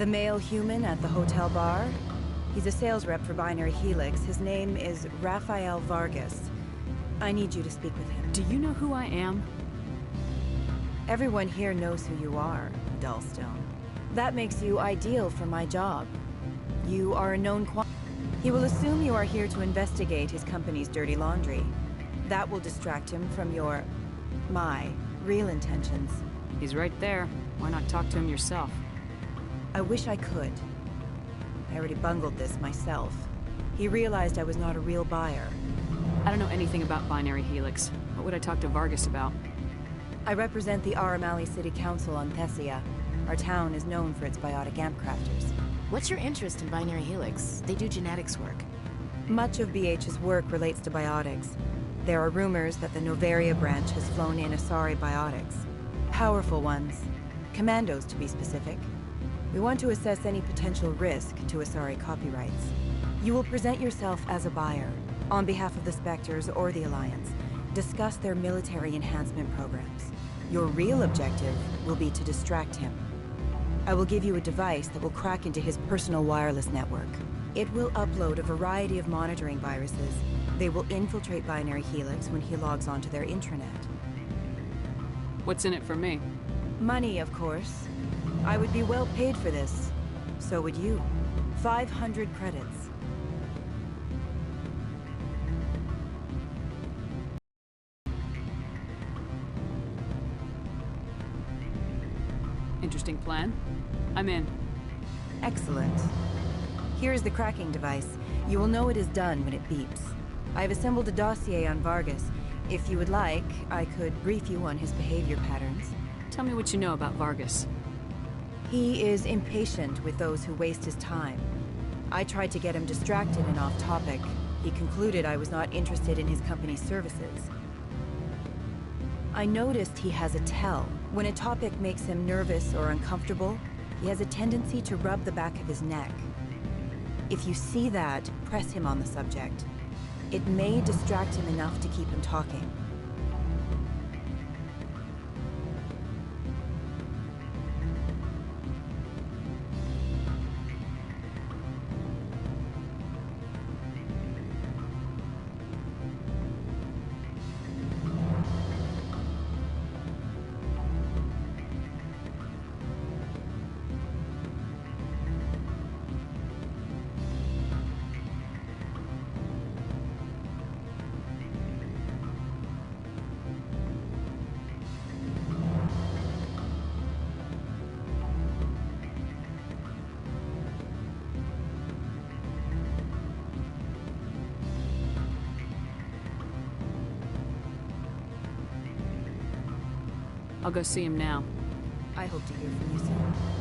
The male human at the hotel bar? He's a sales rep for Binary Helix. His name is Rafael Vargas. I need you to speak with him. Do you know who I am? Everyone here knows who you are, Dullstone. That makes you ideal for my job. You are a known quantity. He will assume you are here to investigate his company's dirty laundry. That will distract him from my real intentions. He's right there. Why not talk to him yourself? I wish I could. I already bungled this myself. He realized I was not a real buyer. I don't know anything about Binary Helix. What would I talk to Vargas about? I represent the Aramali City Council on Thessia. Our town is known for its biotic amp crafters. What's your interest in Binary Helix? They do genetics work. Much of BH's work relates to biotics. There are rumors that the Novaria branch has flown in Asari biotics. Powerful ones. Commandos, to be specific. We want to assess any potential risk to Asari copyrights. You will present yourself as a buyer, on behalf of the Spectres or the Alliance. Discuss their military enhancement programs. Your real objective will be to distract him. I will give you a device that will crack into his personal wireless network. It will upload a variety of monitoring viruses. They will infiltrate Binary Helix when he logs onto their intranet. What's in it for me? Money, of course. I would be well paid for this. So would you. 500 credits. Interesting plan. I'm in. Excellent. Here is the cracking device. You will know it is done when it beeps. I have assembled a dossier on Vargas. If you would like, I could brief you on his behavior patterns. Tell me what you know about Vargas. He is impatient with those who waste his time. I tried to get him distracted and off topic. He concluded I was not interested in his company's services. I noticed he has a tell. When a topic makes him nervous or uncomfortable, he has a tendency to rub the back of his neck. If you see that, press him on the subject. It may distract him enough to keep him talking. I'll go see him now. I hope to hear from you soon.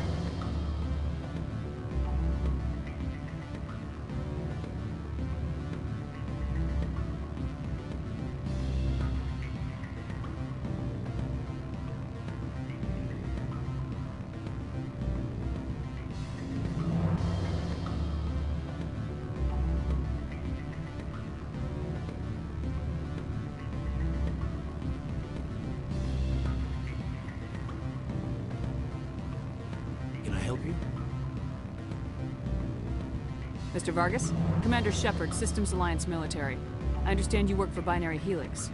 Mr. Vargas? Commander Shepard, Systems Alliance Military. I understand you work for Binary Helix.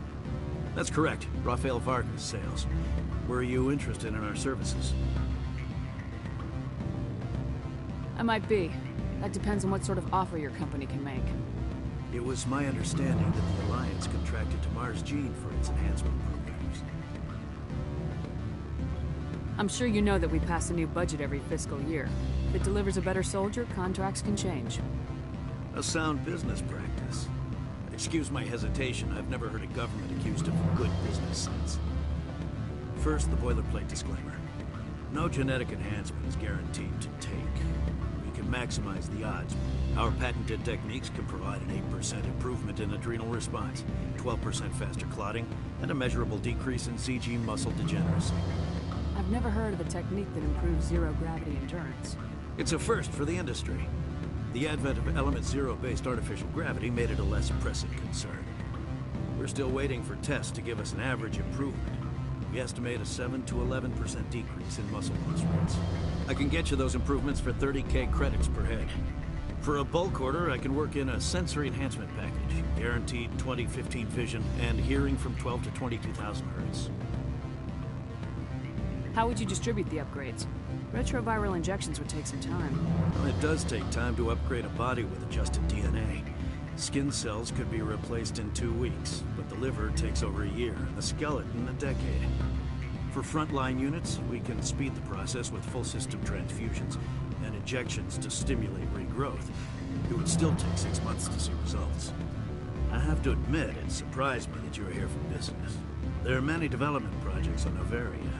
That's correct. Rafael Vargas, sales. Were you interested in our services? I might be. That depends on what sort of offer your company can make. It was my understanding that the Alliance contracted to Mars Gene for its enhancement programs. I'm sure you know that we pass a new budget every fiscal year. If it delivers a better soldier, contracts can change. A sound business practice. Excuse my hesitation, I've never heard a government accused of good business sense. First, the boilerplate disclaimer. No genetic enhancement is guaranteed to take. We can maximize the odds. Our patented techniques can provide an 8% improvement in adrenal response, 12% faster clotting, and a measurable decrease in CG muscle degeneracy. I've never heard of a technique that improves zero-gravity endurance. It's a first for the industry. The advent of element zero-based artificial gravity made it a less pressing concern. We're still waiting for tests to give us an average improvement. We estimate a 7 to 11% decrease in muscle loss rates. I can get you those improvements for 30K credits per head. For a bulk order, I can work in a sensory enhancement package, guaranteed 20/15 vision and hearing from 12 to 22,000 hertz. How would you distribute the upgrades? Retroviral injections would take some time. Well, it does take time to upgrade a body with adjusted DNA. Skin cells could be replaced in 2 weeks, but the liver takes over a year, and the skeleton a decade. For frontline units, we can speed the process with full system transfusions and injections to stimulate regrowth. It would still take 6 months to see results. I have to admit, it surprised me that you were here for business. There are many development projects on Novaria,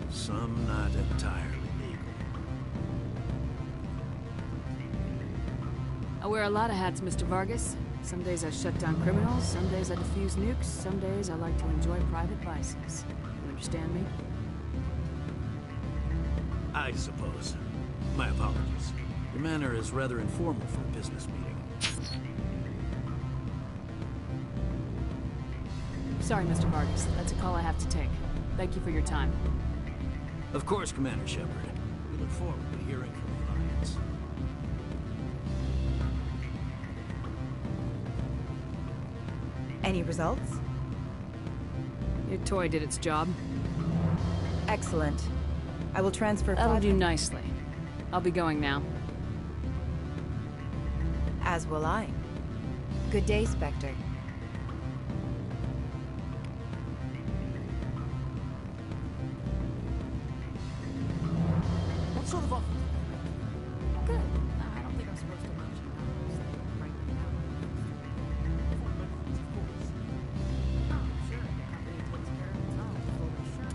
some not entirely legal. I wear a lot of hats, Mr. Vargas. Some days I shut down criminals, some days I defuse nukes, some days I like to enjoy private vices. You understand me? I suppose. My apologies. Your manner is rather informal for a business meeting. Sorry, Mr. Vargas. That's a call I have to take. Thank you for your time. Of course, Commander Shepard. We look forward to hearing from the Alliance. Any results? Your toy did its job. Excellent. I will transfer That'll 5... do nicely. I'll be going now. As will I. Good day, Spectre. What sort of offer? Good. I don't think I'm supposed to mention that. Right now. For benefits, of course. Oh, sure. The company takes care of its own. Fully sure.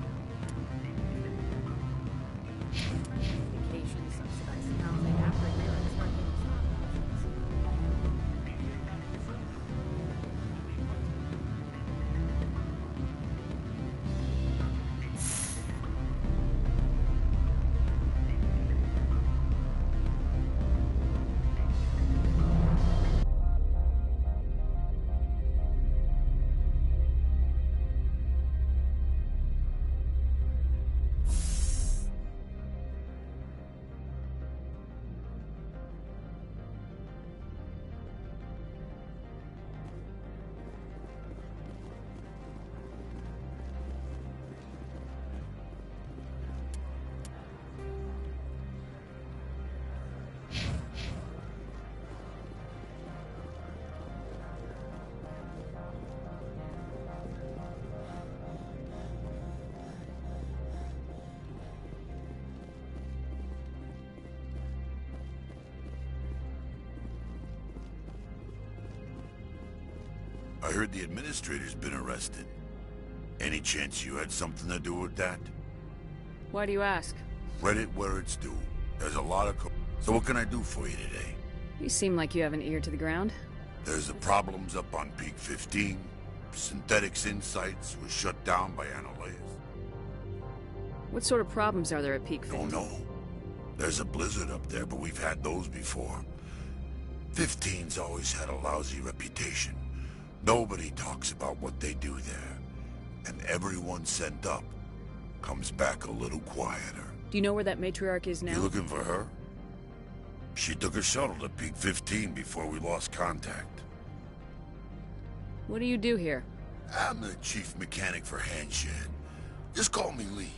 Vacation, subsidized housing after a year of working stock options. I heard the administrator's been arrested. Any chance you had something to do with that? Why do you ask? Credit where it's due. There's a lot of So what can I do for you today? You seem like you have an ear to the ground. There's the problems up on Peak 15. Synthetics Insights was shut down by Analysis. What sort of problems are there at Peak 15? Don't know. There's a blizzard up there, but we've had those before. 15's always had a lousy reputation. Nobody talks about what they do there. And everyone sent up comes back a little quieter. Do you know where that matriarch is now? You looking for her? She took a shuttle to Peak 15 before we lost contact. What do you do here? I'm the chief mechanic for Handshed. Just call me Lee.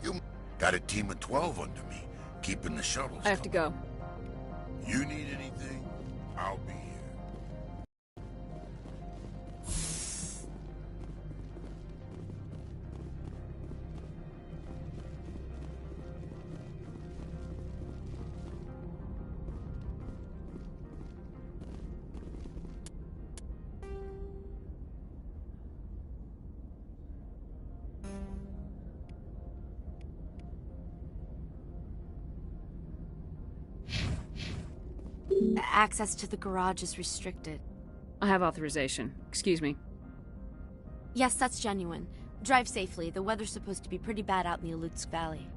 You got a team of 12 under me, keeping the shuttles I have to go. You need anything? I'll be here. Access to the garage is restricted. I have authorization. Excuse me. Yes, that's genuine. Drive safely. The weather's supposed to be pretty bad out in the Alutsk Valley.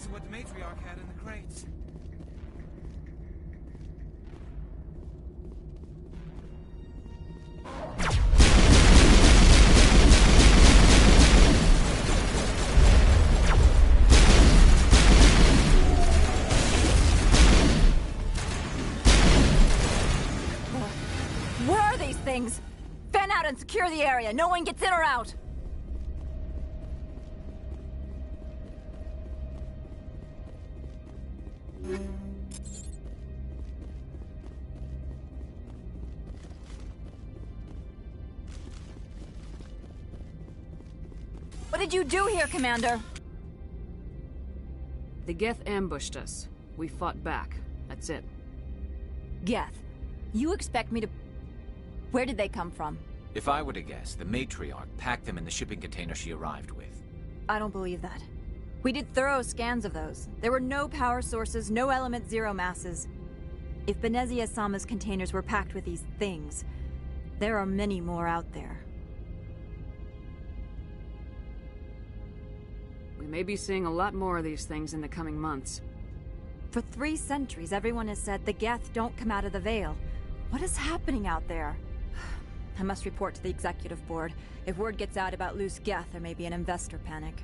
These are what the matriarch had in the crates. Where are these things? Fan out and secure the area. No one gets in or out. What did you do here, Commander? The Geth ambushed us. We fought back. That's it. Geth, you expect me to... Where did they come from? If I were to guess, the matriarch packed them in the shipping container she arrived with. I don't believe that. We did thorough scans of those. There were no power sources, no element zero masses. If Benezia Sama's containers were packed with these things, there are many more out there. We may be seeing a lot more of these things in the coming months. For 3 centuries, everyone has said the Geth don't come out of the Veil. What is happening out there? I must report to the executive board. If word gets out about loose Geth, there may be an investor panic.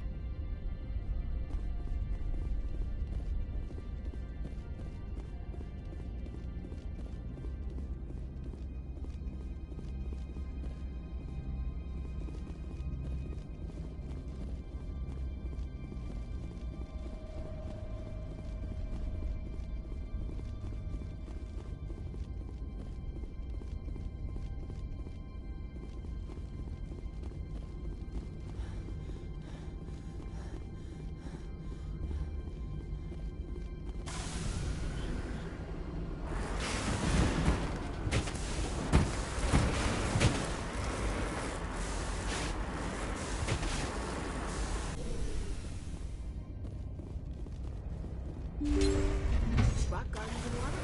Rock gardens and water.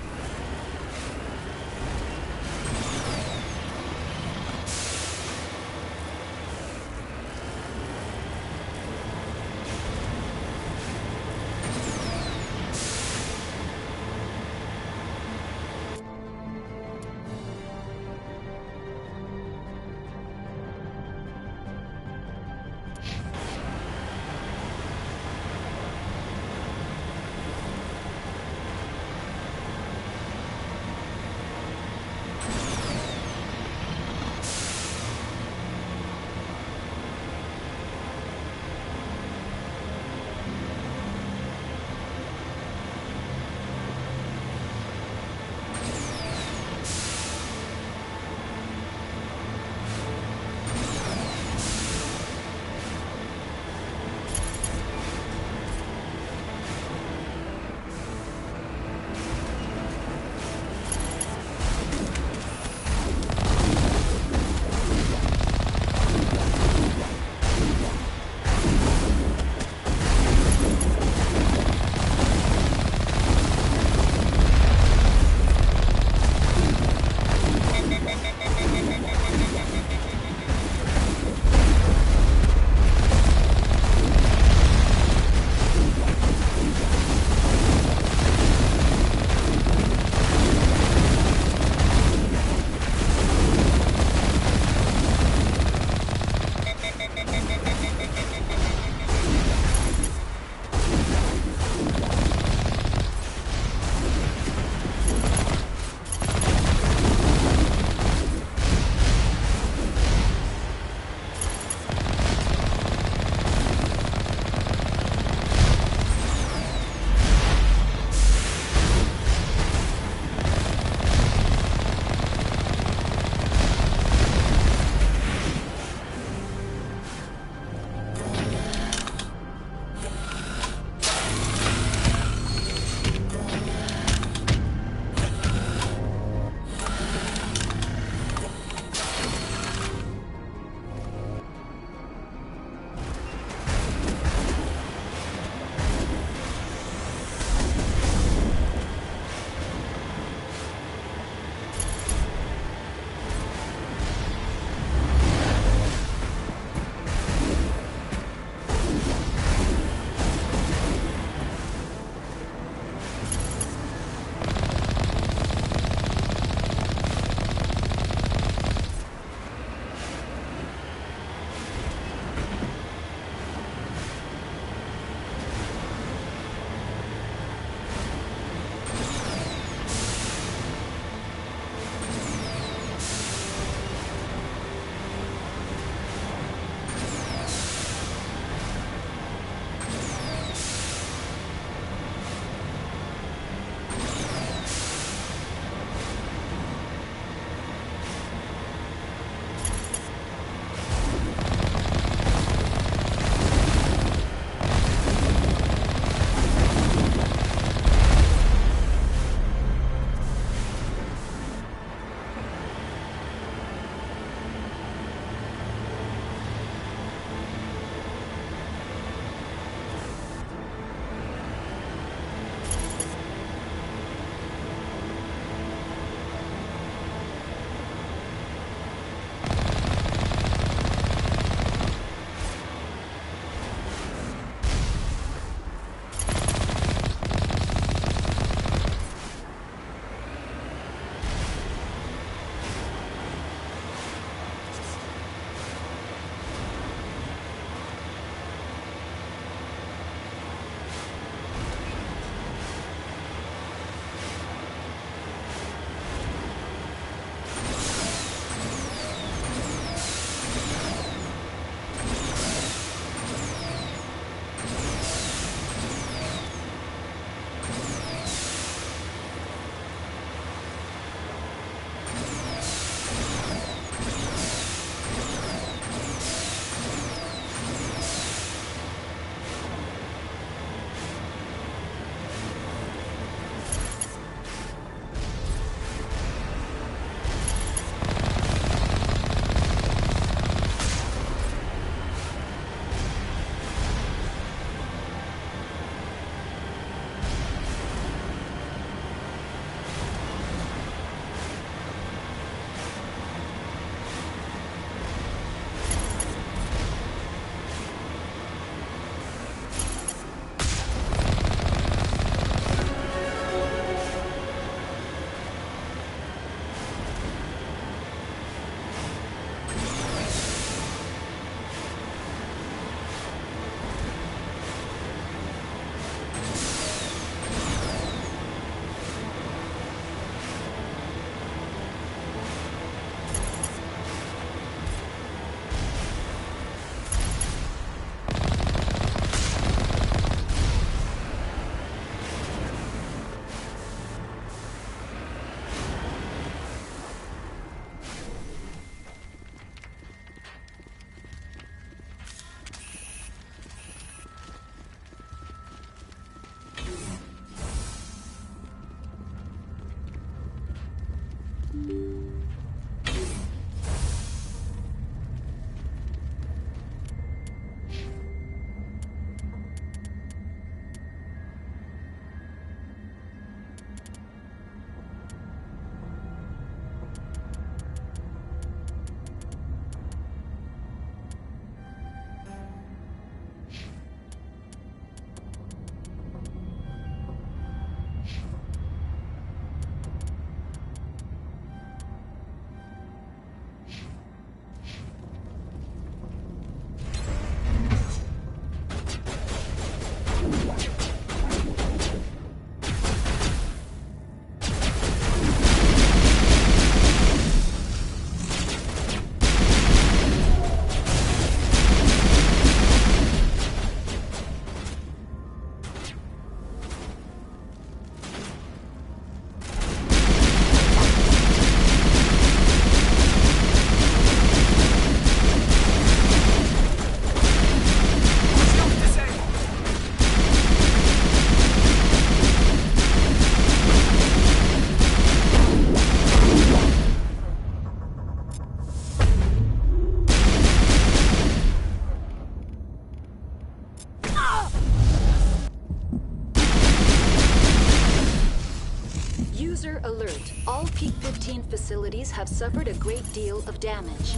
Peak 15 facilities have suffered a great deal of damage.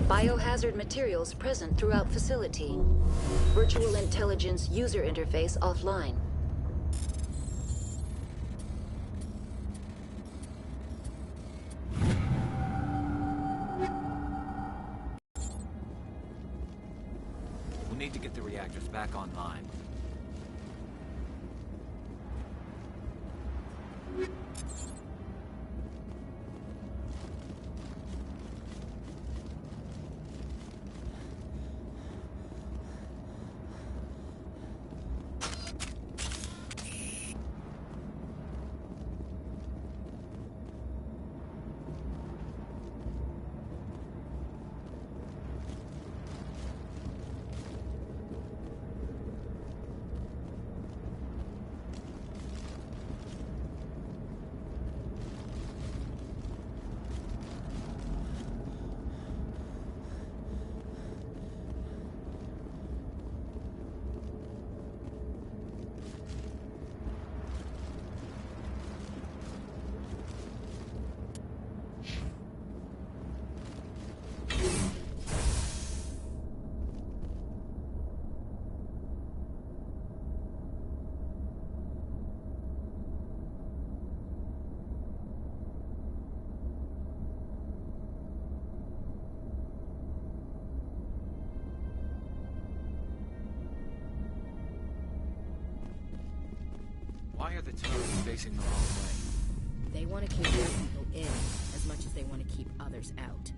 Biohazard materials present throughout facility. Virtual intelligence user interface offline. We'll need to get the reactors back online. Why are the turrets facing the wrong way? They want to keep their people in as much as they want to keep others out.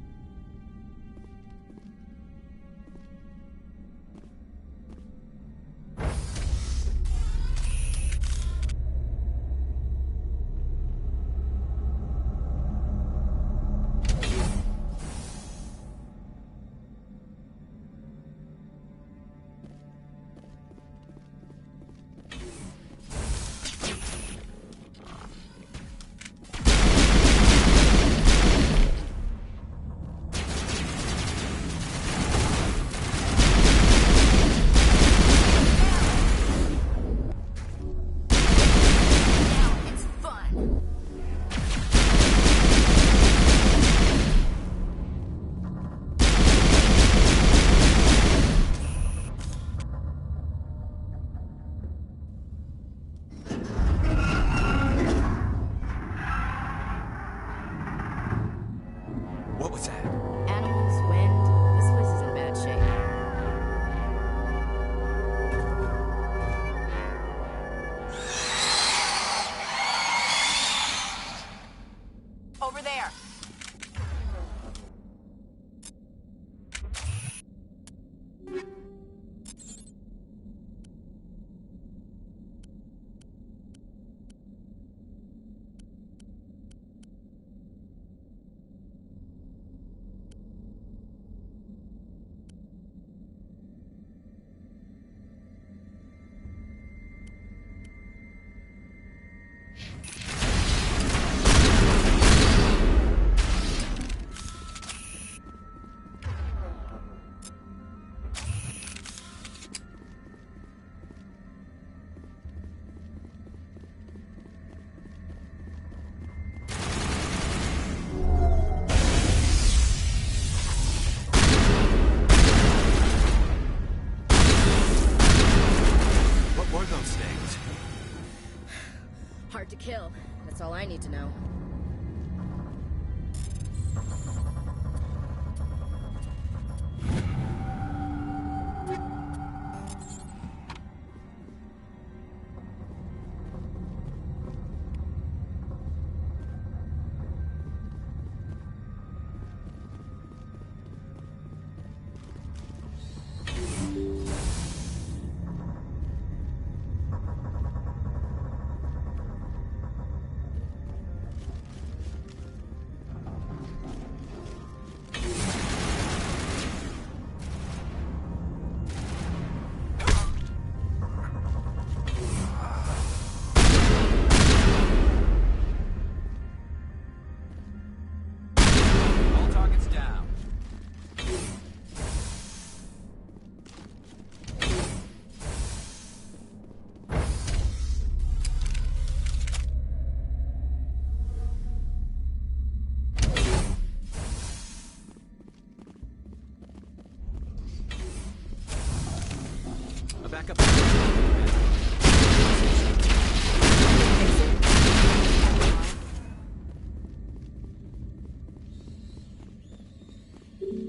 What was that? Animals, wind, this place is in bad shape. Over there! Hard to kill. That's all I need to know.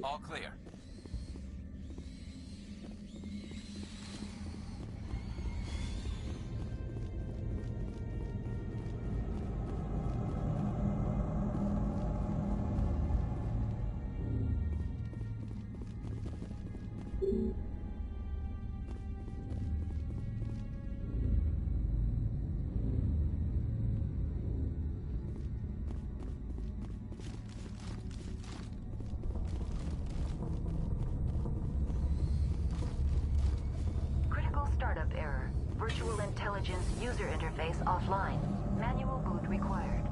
All clear. Critical startup error. Virtual intelligence user interface offline. Manual boot required.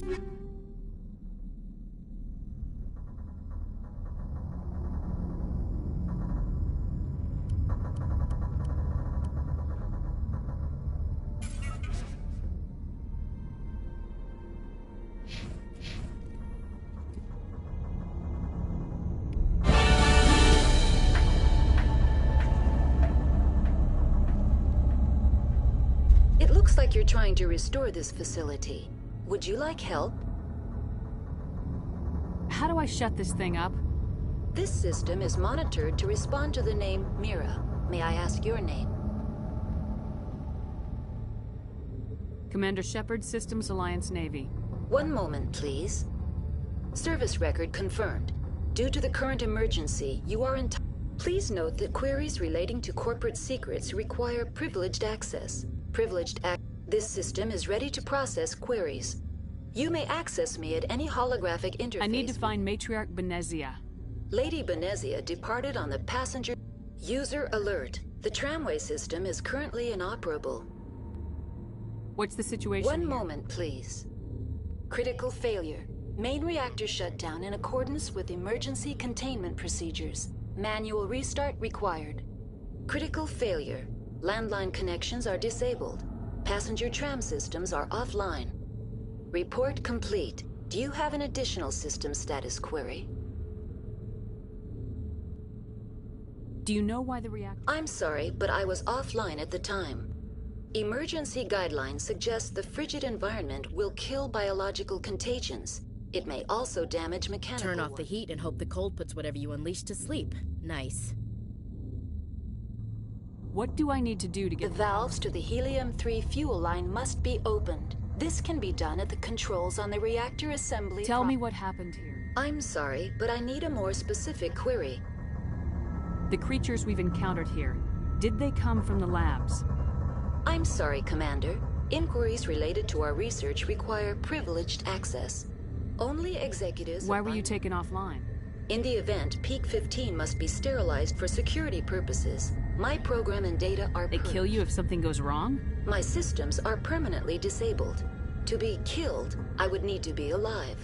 It looks like you're trying to restore this facility. Would you like help? How do I shut this thing up? This system is monitored to respond to the name Mira. May I ask your name? Commander Shepard, Systems Alliance Navy. One moment, please. Service record confirmed. Due to the current emergency, you are entitled. Please note that queries relating to corporate secrets require privileged access. This system is ready to process queries. You may access me at any holographic interface. I need to find Matriarch Benezia. Lady Benezia departed on the passenger... User alert. The tramway system is currently inoperable. What's the situation One here? moment, please. Critical failure. Main reactor shut down in accordance with emergency containment procedures. Manual restart required. Critical failure. Landline connections are disabled. Passenger tram systems are offline. Report complete. Do you have an additional system status query? Do you know why the reactor... I'm sorry, but I was offline at the time. Emergency guidelines suggest the frigid environment will kill biological contagions. It may also damage mechanical... Turn off the heat and hope the cold puts whatever you unleash to sleep. Nice. What do I need to do to get... The valves to the helium-3 fuel line must be opened. This can be done at the controls on the reactor assembly... Tell me what happened here. I'm sorry, but I need a more specific query. The creatures we've encountered here, did they come from the labs? I'm sorry, Commander. Inquiries related to our research require privileged access. Only executives... Why were you taken offline? In the event, Peak 15 must be sterilized for security purposes. My program and data are... They kill you if something goes wrong? My systems are permanently disabled. To be killed, I would need to be alive.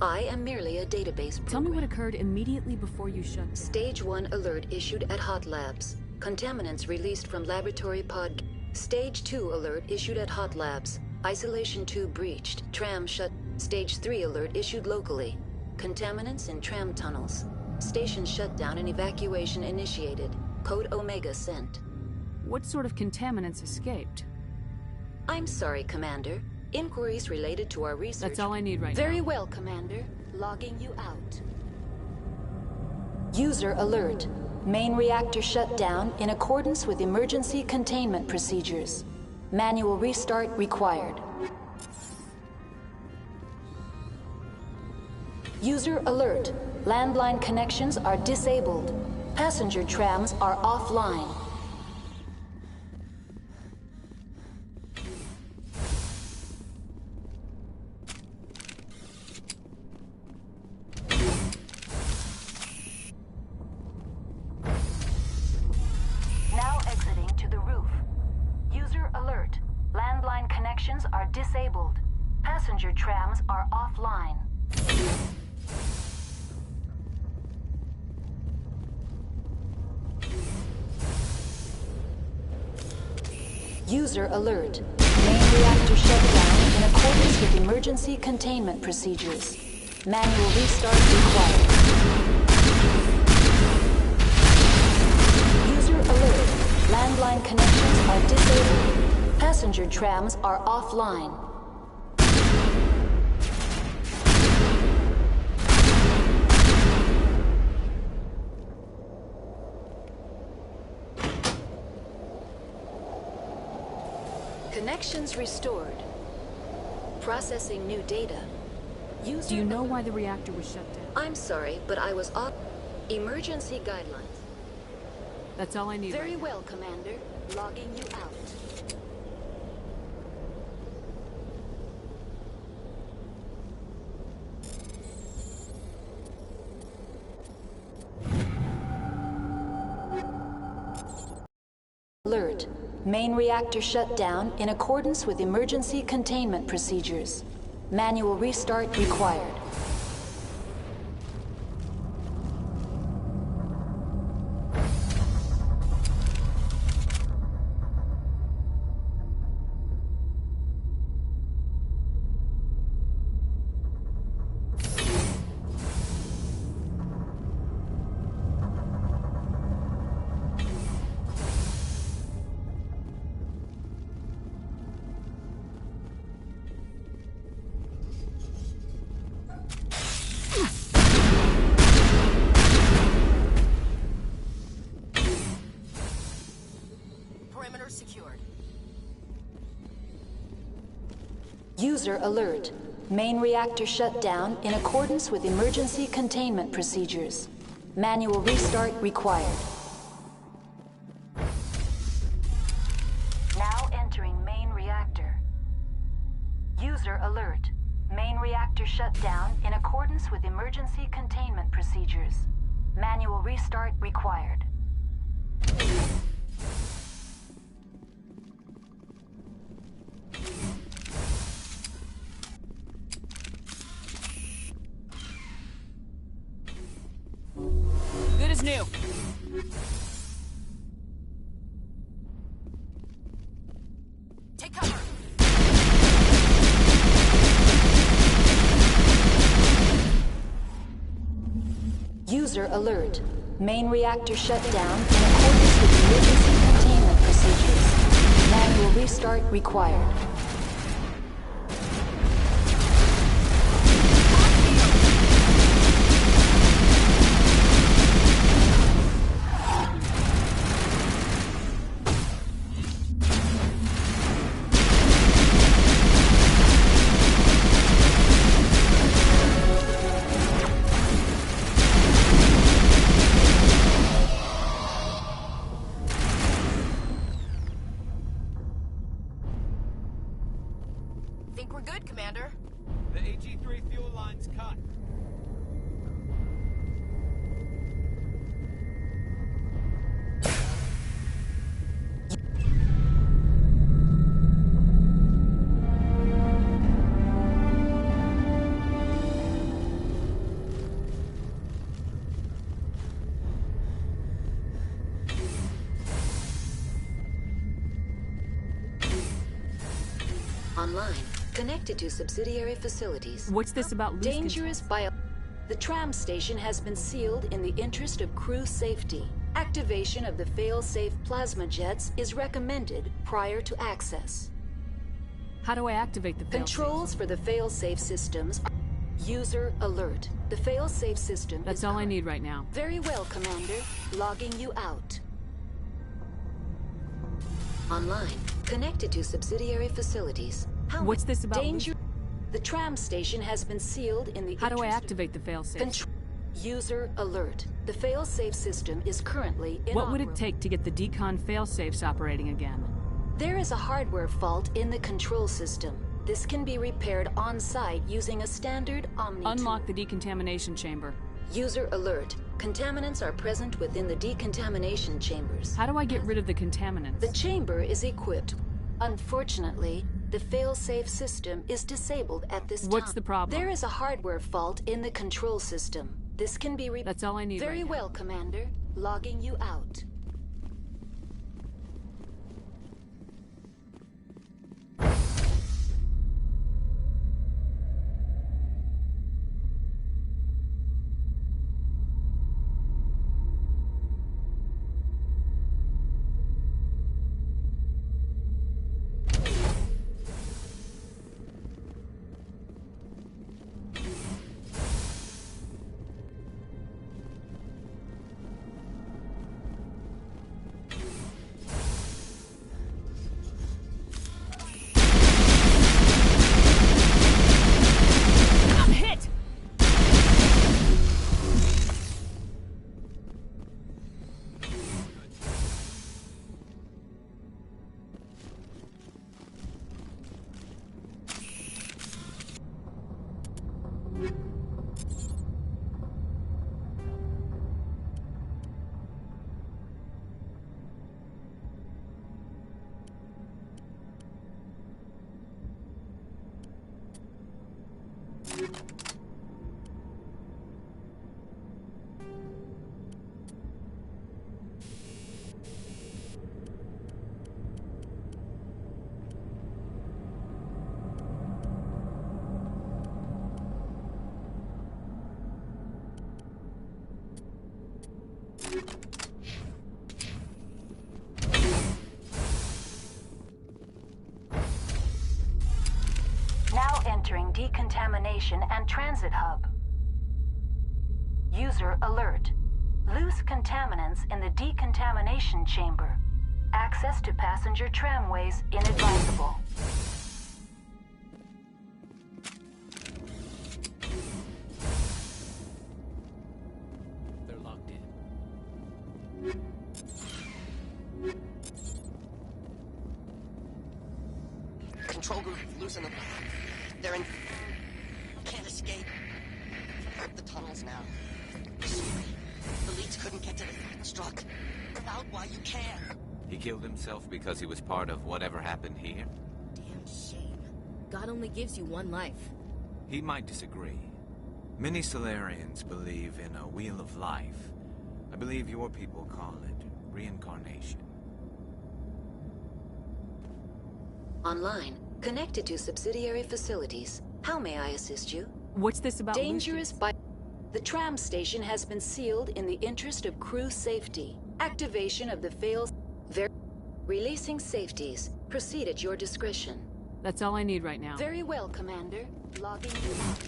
I am merely a database program. Tell me what occurred immediately before you shut down. Stage 1 alert issued at Hot Labs. Contaminants released from laboratory pod... Stage 2 alert issued at Hot Labs. Isolation tube breached. Tram shut... Stage 3 alert issued locally. Contaminants in tram tunnels. Station shutdown and evacuation initiated. Code Omega sent. What sort of contaminants escaped? I'm sorry, Commander. Inquiries related to our research... That's all I need right now. Very well, Commander. Logging you out. User alert. Main reactor shut down in accordance with emergency containment procedures. Manual restart required. User alert. Landline connections are disabled. Passenger trams are offline. Now exiting to the roof. User alert. Landline connections are disabled. Passenger trams are offline. User alert. Main reactor shut down in accordance with emergency containment procedures. Manual restart required. User alert. Landline connections are disabled. Passenger trams are offline. Connections restored. Processing new data. Do you know why the reactor was shut down? I'm sorry, but I was off. Emergency guidelines. That's all I need. Very right well, Commander. Logging you out. Alert. Main reactor shut down in accordance with emergency containment procedures. Manual restart required. Perimeter secured. User alert. Main reactor shut down in accordance with emergency containment procedures. Manual restart required. Now entering main reactor. User alert. Main reactor shut down in accordance with emergency containment procedures. Manual restart required. Good as new. Take cover. User alert. Main reactor shut down in accordance with emergency containment procedures. Manual restart required. Think we're good, Commander? The AG-3 fuel line's cut. Online. Connected to subsidiary facilities. What's this about loose Dangerous bio... The tram station has been sealed in the interest of crew safety. Activation of the fail-safe plasma jets is recommended prior to access. How do I activate the fail-safe? Controls for the fail-safe systems are... User alert. The fail-safe system That's is all I need right now. Very well, Commander. Logging you out. Online. Connected to subsidiary facilities. What's this about Danger... The tram station has been sealed in the How do I interest activate the fail-safe? User alert. The fail-safe system is currently inoperable. What would it take to get the decon fail-safes operating again? There is a hardware fault in the control system. This can be repaired on-site using a standard Omni Unlock the decontamination chamber. User alert. Contaminants are present within the decontamination chambers. How do I get rid of the contaminants? The chamber is equipped. Unfortunately, the fail-safe system is disabled at this time. What's the problem? There is a hardware fault in the control system. This can be That's all I need Very right now. well, Commander. Logging you out. Entering decontamination and transit hub. User alert. Loose contaminants in the decontamination chamber. Access to passenger tramways inadvisable. They're locked in. Control group, loosen them. They're in... Can't escape. The tunnels now. The leads couldn't get to the struck. Get out while you can. He killed himself because he was part of whatever happened here? Damn shame. God only gives you one life. He might disagree. Many Solarians believe in a wheel of life. I believe your people call it reincarnation. Online. Connected to subsidiary facilities. How may I assist you? What's this about Dangerous by... The tram station has been sealed in the interest of crew safety. Activation of the releasing safeties. Proceed at your discretion. That's all I need right now. Very well, Commander. Logging you out.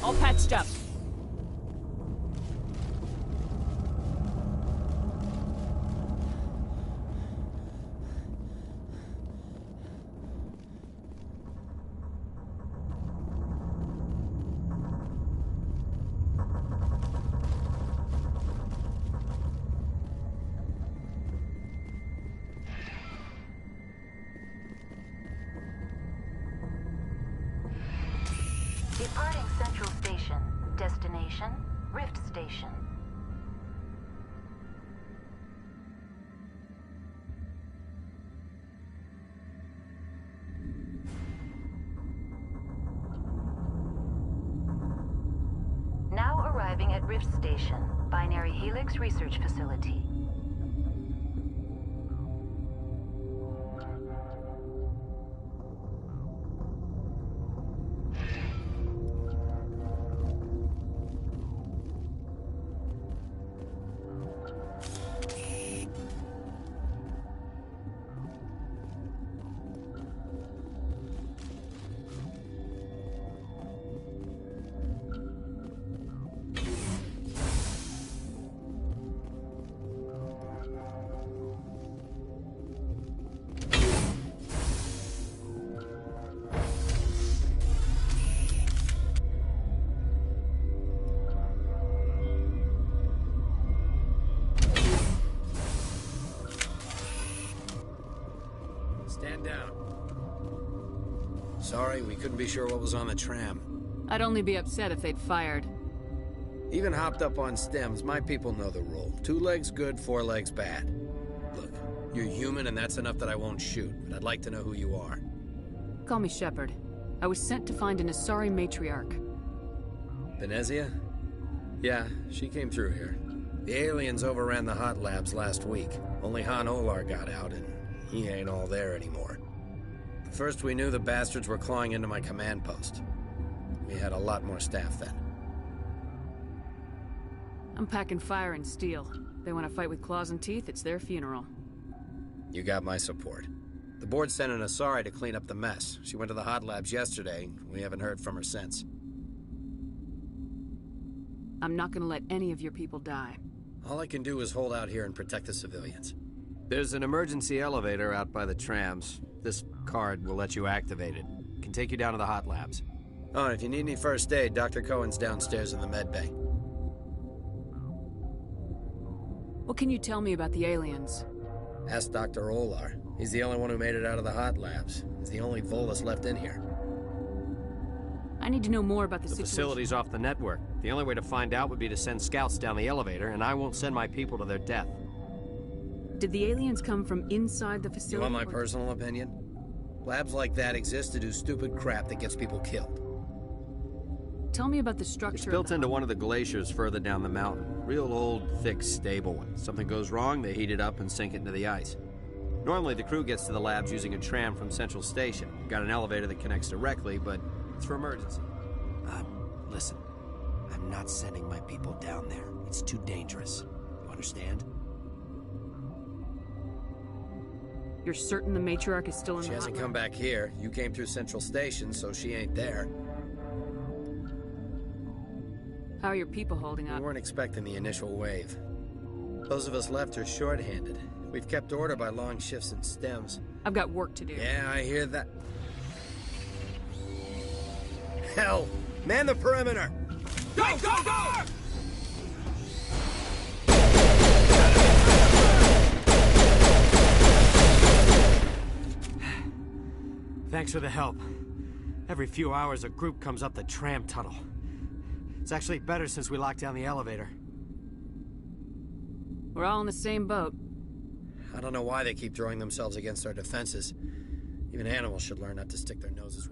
All patched up. Departing Central Station. Destination, Rift Station. Now arriving at Rift Station, Binary Helix Research Facility. Stand down. Sorry, we couldn't be sure what was on the tram. I'd only be upset if they'd fired. Even hopped up on stems, my people know the rule. 2 legs good, 4 legs bad. Look, you're human and that's enough that I won't shoot, but I'd like to know who you are. Call me Shepard. I was sent to find an Asari matriarch. Venezia? Yeah, she came through here. The aliens overran the hot labs last week. Only Han Olar got out and he ain't all there anymore. First we knew the bastards were clawing into my command post. We had a lot more staff then. I'm packing fire and steel. They want to fight with claws and teeth, it's their funeral. You got my support. The board sent an Asari to clean up the mess. She went to the hot labs yesterday. We haven't heard from her since. I'm not gonna let any of your people die. All I can do is hold out here and protect the civilians. There's an emergency elevator out by the trams. This card will let you activate it. Can take you down to the hot labs. Oh, and if you need any first aid, Dr. Cohen's downstairs in the med bay. What can you tell me about the aliens? Ask Dr. Olar. He's the only one who made it out of the hot labs. He's the only Volus left in here. I need to know more about the situation. The facility's off the network. The only way to find out would be to send scouts down the elevator, and I won't send my people to their death. Did the aliens come from inside the facility? You want my personal opinion? Labs like that exist to do stupid crap that gets people killed. Tell me about the structure. It's built into one of the glaciers further down the mountain. Real old, thick, stable one. Something goes wrong, they heat it up and sink it into the ice. Normally, the crew gets to the labs using a tram from Central Station. We've got an elevator that connects directly, but it's for emergency. Listen. I'm not sending my people down there. It's too dangerous. You understand? You're certain the matriarch is still in the She hasn't come back here. You came through Central Station, so she ain't there. How are your people holding up? We weren't expecting the initial wave. Those of us left are short-handed. We've kept order by long shifts and stems. I've got work to do. Yeah, I hear that. Hell! Man the perimeter! Go, go, go! Thanks for the help. Every few hours, a group comes up the tram tunnel. It's actually better since we locked down the elevator. We're all in the same boat. I don't know why they keep throwing themselves against our defenses. Even animals should learn not to stick their noses.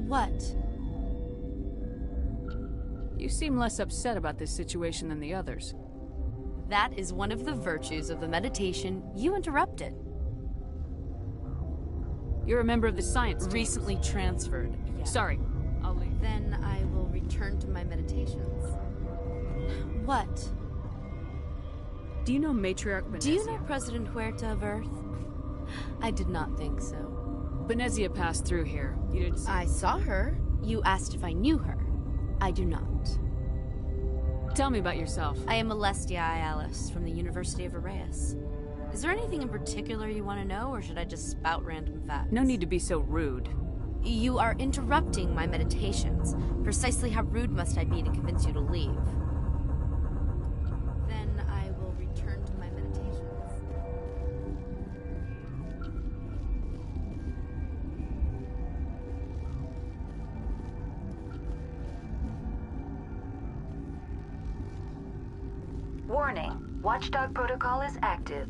What? You seem less upset about this situation than the others. That is one of the virtues of the meditation you interrupted. You're a member of the science team. Recently transferred. Yeah. Sorry, I'll leave. Then I will return to my meditations. What? Do you know Matriarch Benezia? Do you know President Huerta of Earth? I did not think so. Benezia passed through here. You didn't see... I saw her. You asked if I knew her. I do not. Tell me about yourself. I am Alestia Alice from the University of Arraius. Is there anything in particular you want to know, or should I just spout random facts? No need to be so rude. You are interrupting my meditations. Precisely how rude must I be to convince you to leave? Then I will return to my meditations. Warning. Watchdog protocol is active.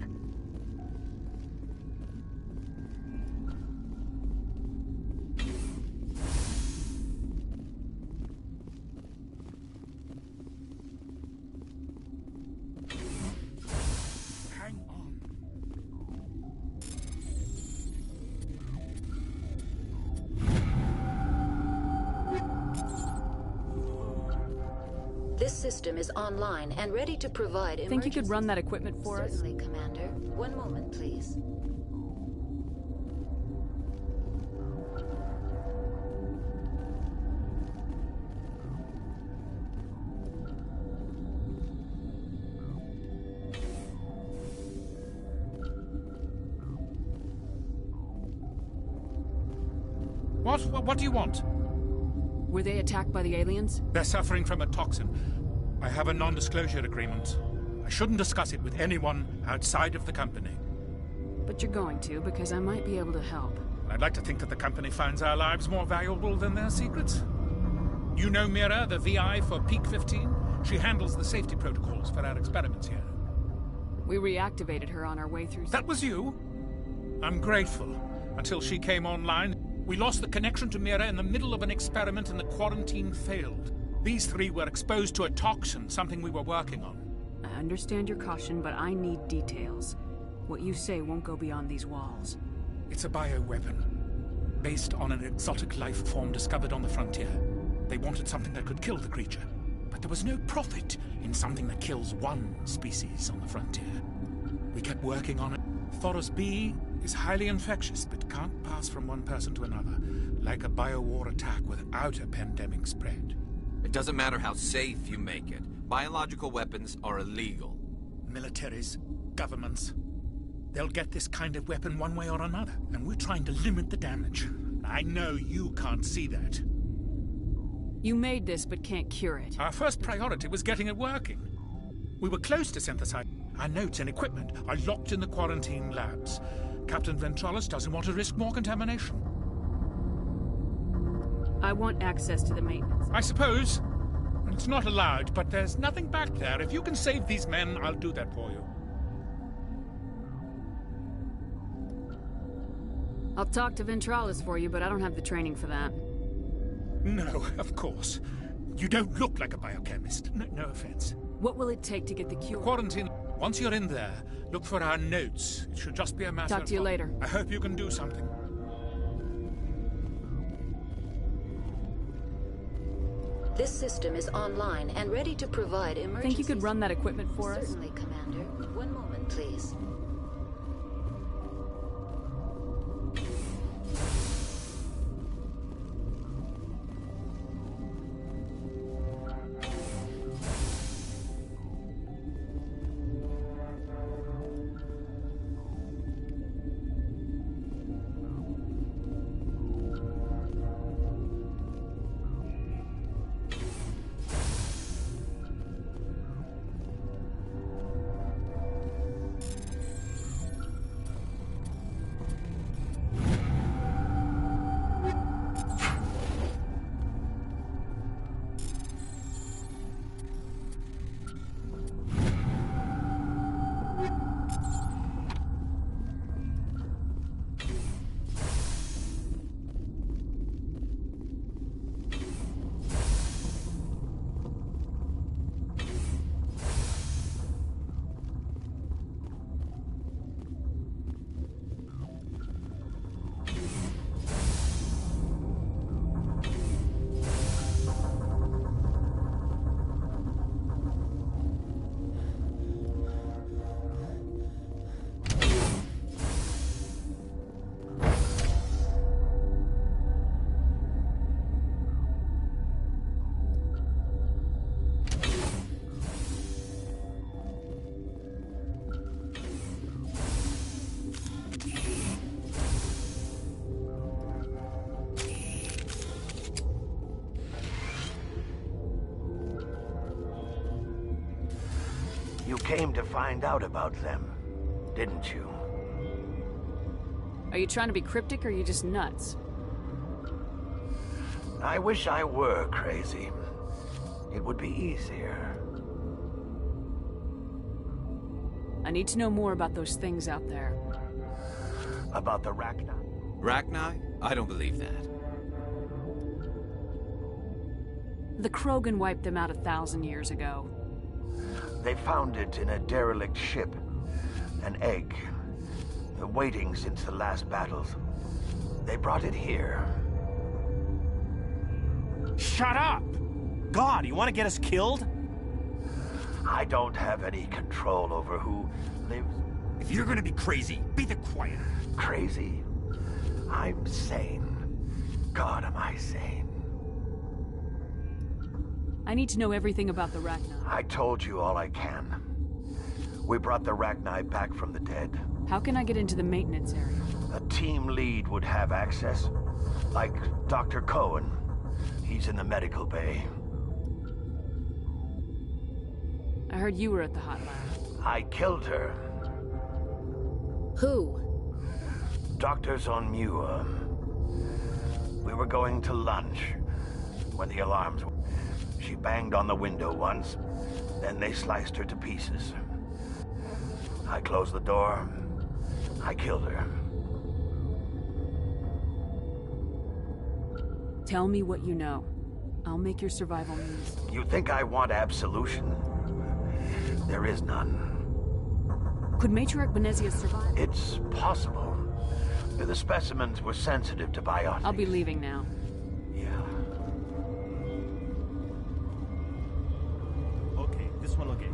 Hang on. This system is online and ready to provide emergency... Think you could run that equipment for us? Certainly, Commander. One moment, please. What do you want? Were they attacked by the aliens? They're suffering from a toxin. I have a non-disclosure agreement. I shouldn't discuss it with anyone outside of the company. But you're going to, because I might be able to help. I'd like to think that the company finds our lives more valuable than their secrets. You know Mira, the VI for Peak 15? She handles the safety protocols for our experiments here. We reactivated her on our way through... That was you? I'm grateful. Until she came online, we lost the connection to Mira in the middle of an experiment and the quarantine failed. These three were exposed to a toxin, something we were working on. I understand your caution, but I need details. What you say won't go beyond these walls. It's a bioweapon, based on an exotic life form discovered on the frontier. They wanted something that could kill the creature, but there was no profit in something that kills one species on the frontier. We kept working on it. Thoros B is highly infectious, but can't pass from one person to another, like a biowar attack without a pandemic spread. It doesn't matter how safe you make it. Biological weapons are illegal. Militaries, governments, they'll get this kind of weapon one way or another, and we're trying to limit the damage. I know you can't see that. You made this, but can't cure it. Our first priority was getting it working. We were close to synthesizing. Our notes and equipment are locked in the quarantine labs. Captain Ventralis doesn't want to risk more contamination. I want access to the maintenance. I suppose. It's not allowed, but there's nothing back there. If you can save these men, I'll do that for you. I'll talk to Ventralis for you, but I don't have the training for that. No, of course. You don't look like a biochemist. No offense. What will it take to get the cure? Quarantine. Once you're in there, look for our notes. It should just be a matter of... Talk to you later. I hope you can do something. This system is online and ready to provide emergency... Think you could run that equipment for us? Certainly, Commander. One moment, please. You came to find out about them, didn't you? Are you trying to be cryptic or are you just nuts? I wish I were crazy. It would be easier. I need to know more about those things out there. About the Rachni? Rachni? I don't believe that. The Krogan wiped them out 1,000 years ago. They found it in a derelict ship. An egg. Waiting since the last battles. They brought it here. Shut up! God, you want to get us killed? I don't have any control over who lives. If you're gonna be crazy, be the quiet. Crazy? I'm sane. God, am I sane. I need to know everything about the Rachni. I told you all I can. We brought the Rachni back from the dead. How can I get into the maintenance area? A team lead would have access. Like Dr. Cohen. He's in the medical bay. I heard you were at the hot lab. I killed her. Who? Doctors on Muir. We were going to lunch when the alarms were... She banged on the window once, then they sliced her to pieces. I closed the door. I killed her. Tell me what you know. I'll make your survival news. You think I want absolution? There is none. Could Matriarch Benezia survive? It's possible. The specimens were sensitive to biotics. I'll be leaving now. Okay, this one okay.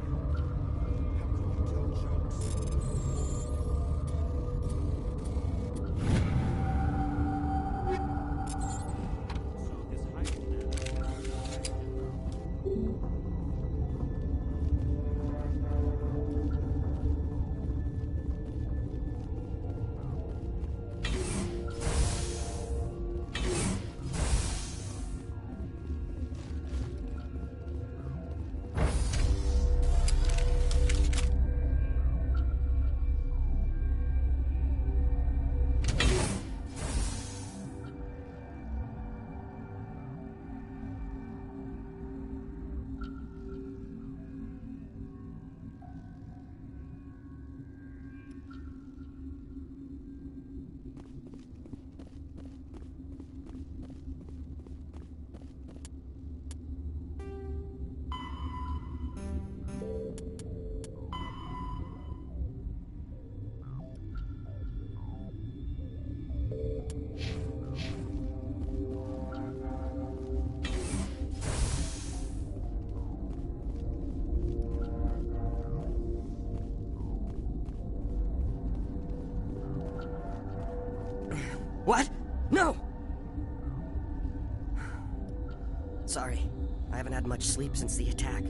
What? No! Sorry. I haven't had much sleep since the attack.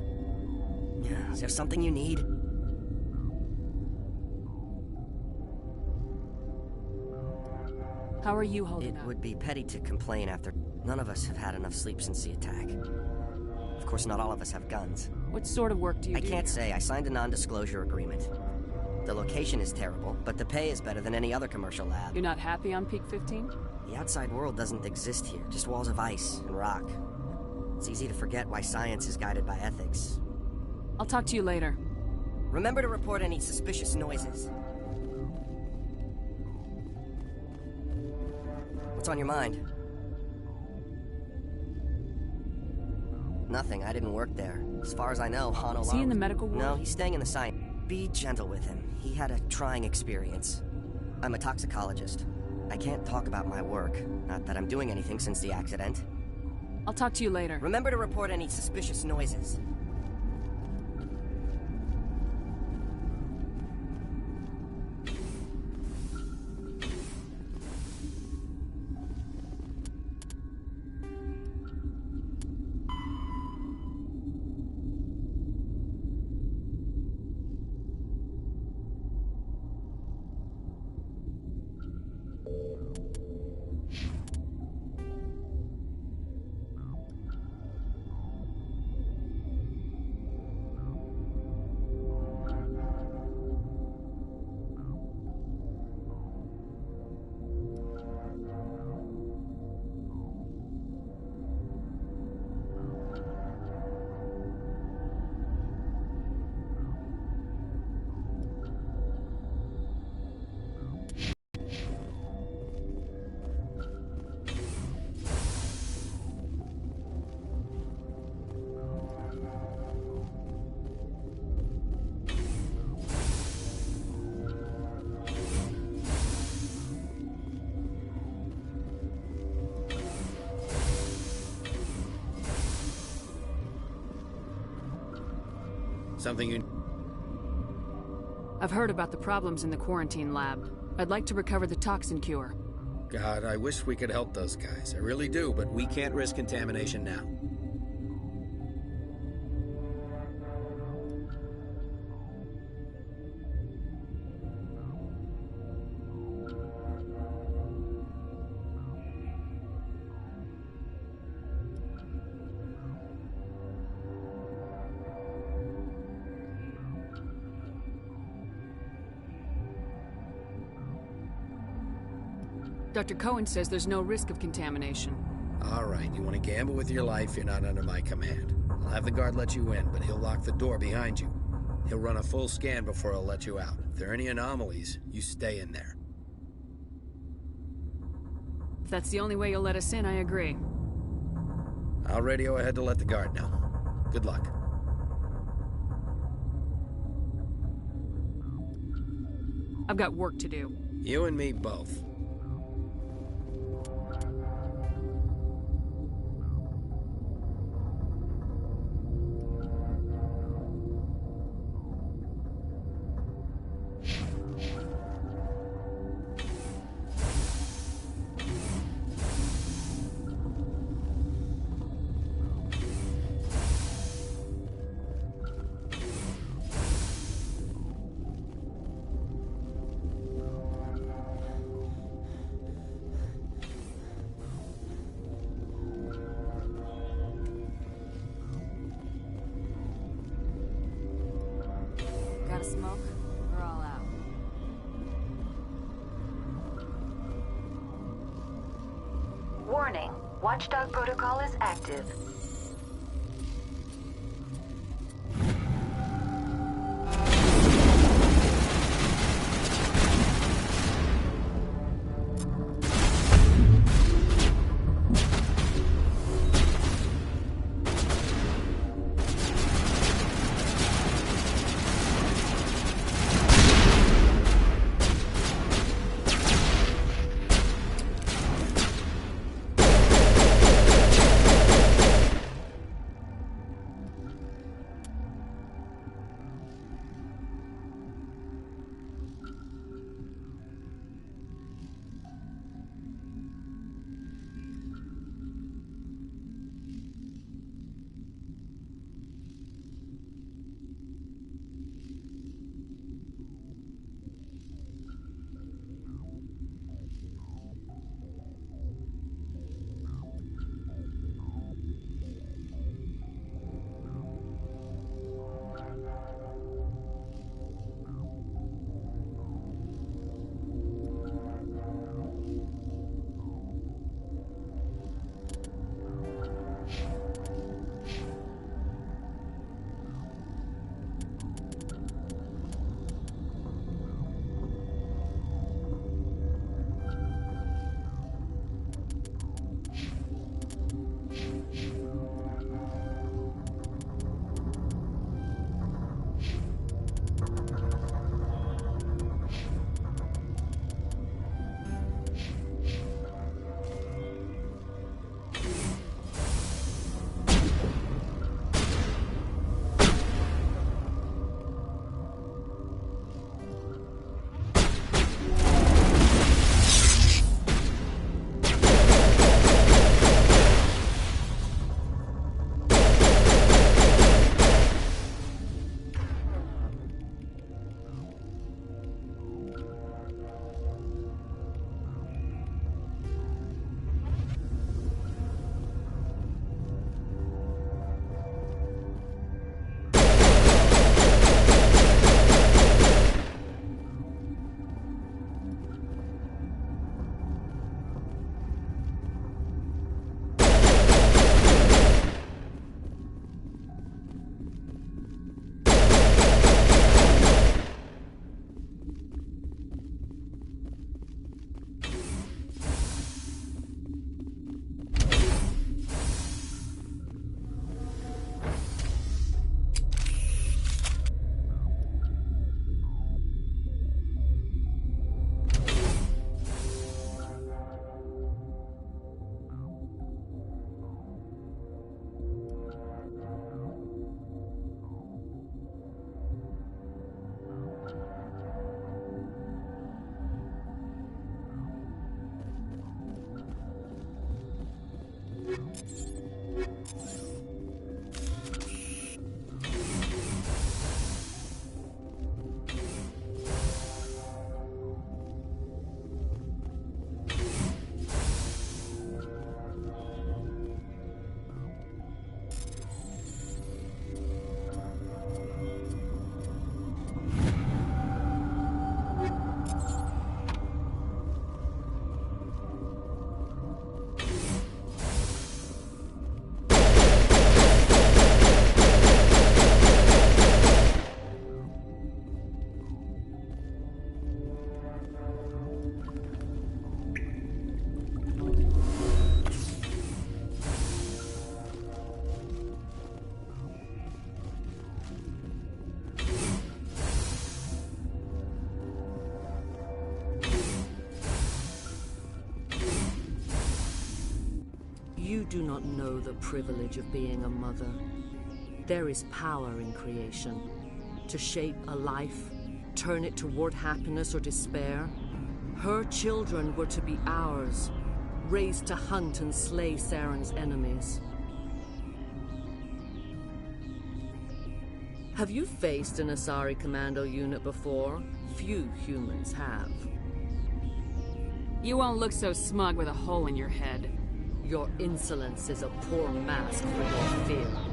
Is there something you need? How are you holding up? It would be petty to complain after none of us have had enough sleep since the attack. Of course, not all of us have guns. What sort of work do you do? I can't say. I signed a non-disclosure agreement. The location is terrible, but the pay is better than any other commercial lab. You're not happy on Peak 15? The outside world doesn't exist here, just walls of ice and rock. It's easy to forget why science is guided by ethics. I'll talk to you later. Remember to report any suspicious noises. What's on your mind? Nothing. I didn't work there. As far as I know, Han Is he in the medical ward? No, he's staying in the science. Be gentle with him. He had a trying experience. I'm a toxicologist. I can't talk about my work. Not that I'm doing anything since the accident. I'll talk to you later. Remember to report any suspicious noises. Something you... I've heard about the problems in the quarantine lab. I'd like to recover the toxin cure. God, I wish we could help those guys. I really do, but we can't risk contamination now. Dr. Cohen says there's no risk of contamination. All right, you want to gamble with your life, you're not under my command. I'll have the guard let you in, but he'll lock the door behind you. He'll run a full scan before he'll let you out. If there are any anomalies, you stay in there. If that's the only way you'll let us in, I agree. I'll radio ahead to let the guard know. Good luck. I've got work to do. You and me both. Gotta smoke? We're all out. Warning. Watchdog protocol is active. You do not know the privilege of being a mother. There is power in creation. To shape a life, turn it toward happiness or despair. Her children were to be ours, raised to hunt and slay Saren's enemies. Have you faced an Asari commando unit before? Few humans have. You won't look so smug with a hole in your head. Your insolence is a poor mask for your fear.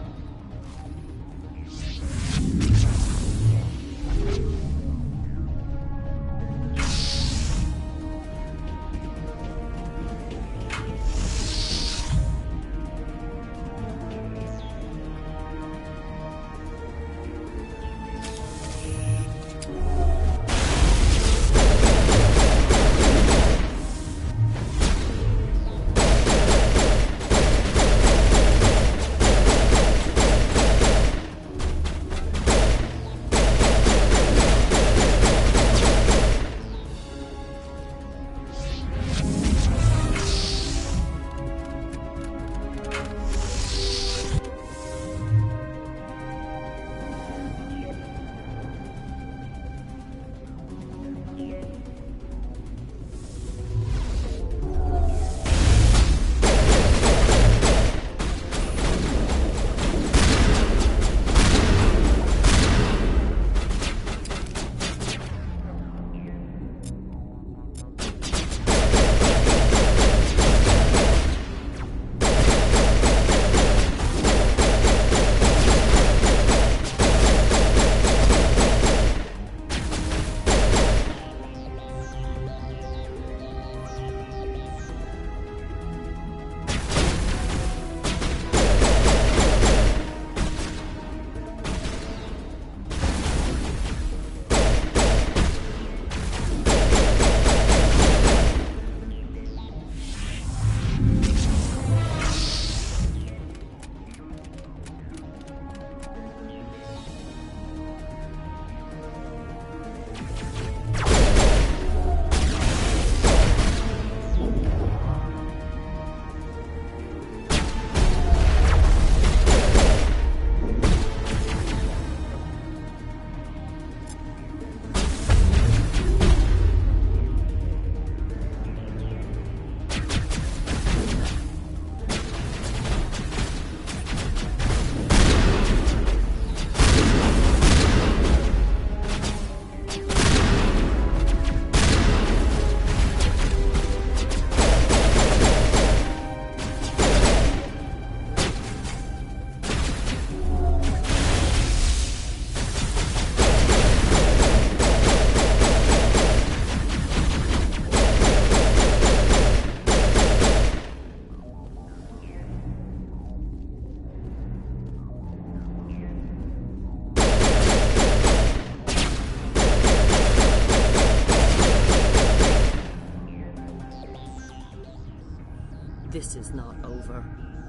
This is not over.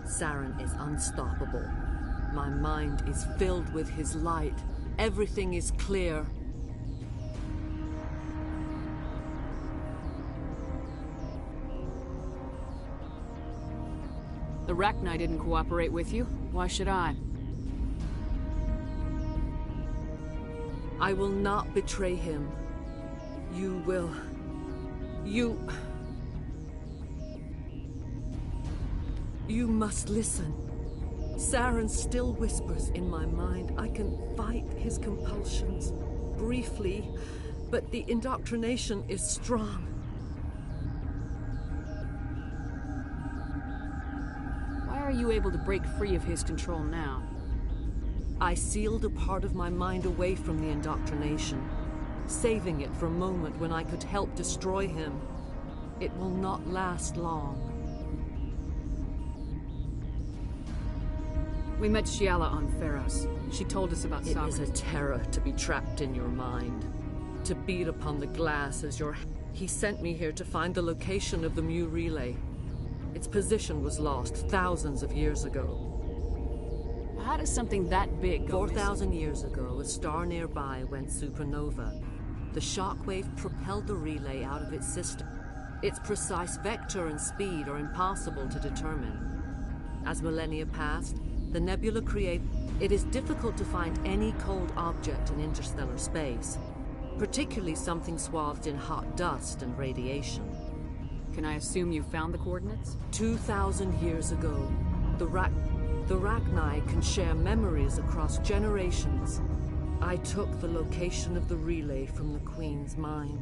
Saren is unstoppable. My mind is filled with his light. Everything is clear. The Rachni didn't cooperate with you. Why should I? I will not betray him. You will. You must listen. Saren still whispers in my mind. I can fight his compulsions. Briefly, but the indoctrination is strong. Why are you able to break free of his control now? I sealed a part of my mind away from the indoctrination, saving it for a moment when I could help destroy him. It will not last long. We met Shiala on Pharos. She told us about sovereignty. It is a terror to be trapped in your mind, to beat upon the glass as your... He sent me here to find the location of the Mu relay. Its position was lost thousands of years ago. How does something that big go 4,000 years ago, a star nearby went supernova. The shockwave propelled the relay out of its system. Its precise vector and speed are impossible to determine. As millennia passed, the nebula created... It is difficult to find any cold object in interstellar space, particularly something swathed in hot dust and radiation. Can I assume you found the coordinates? 2,000 years ago, the Rachni can share memories across generations. I took the location of the relay from the Queen's mind.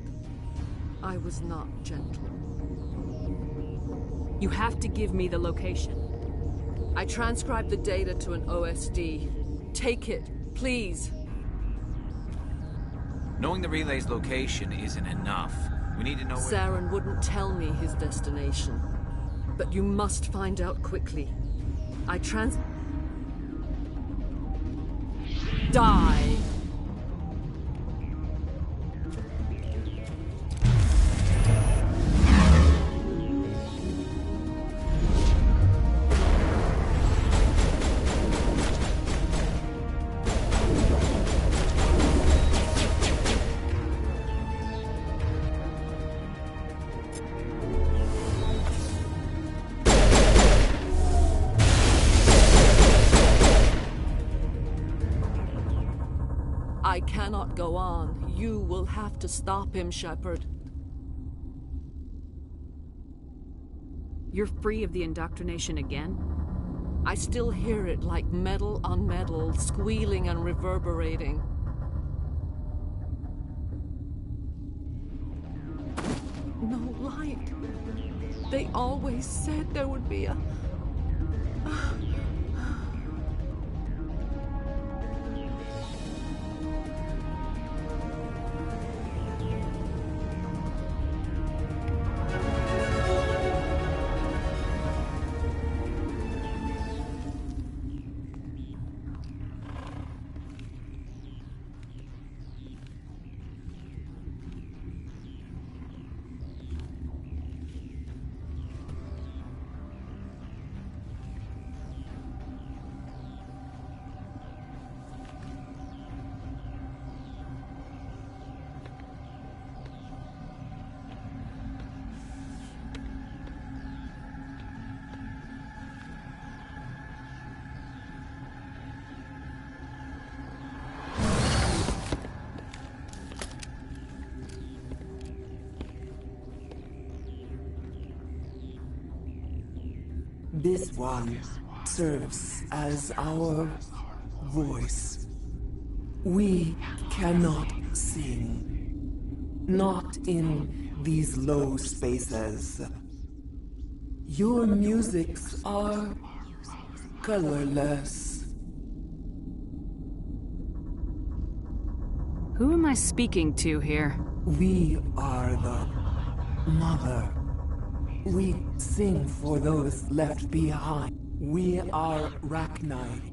I was not gentle. You have to give me the location. I transcribed the data to an OSD. Take it, please. Knowing the relay's location isn't enough. We need to know where... Saren wouldn't tell me his destination. But you must find out quickly. Die! I cannot go on. You will have to stop him, Shepard. You're free of the indoctrination again? I still hear it like metal on metal, squealing and reverberating. No light. They always said there would be a... This one serves as our voice. We cannot sing. Not in these low spaces. Your musics are colorless. Who am I speaking to here? We are the mother. We sing for those left behind. We are Rachni.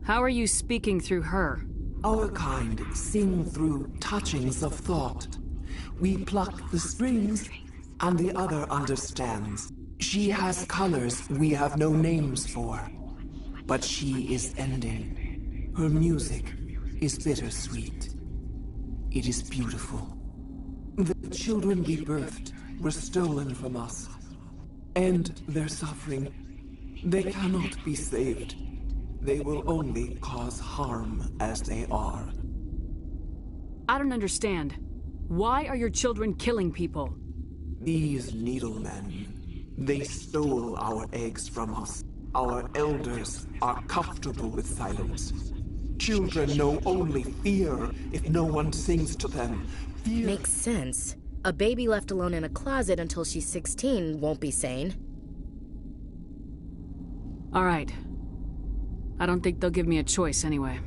How are you speaking through her? Our kind sing through touchings of thought. We pluck the strings, and the other understands. She has colors we have no names for. But she is ending. Her music is bittersweet. It is beautiful. The children we birthed were stolen from us. And their suffering, they cannot be saved. They will only cause harm as they are. I don't understand. Why are your children killing people? These needlemen, they stole our eggs from us. Our elders are comfortable with silence. Children know only fear if no one sings to them. Fear. Makes sense. A baby left alone in a closet until she's 16 won't be sane. All right. I don't think they'll give me a choice anyway.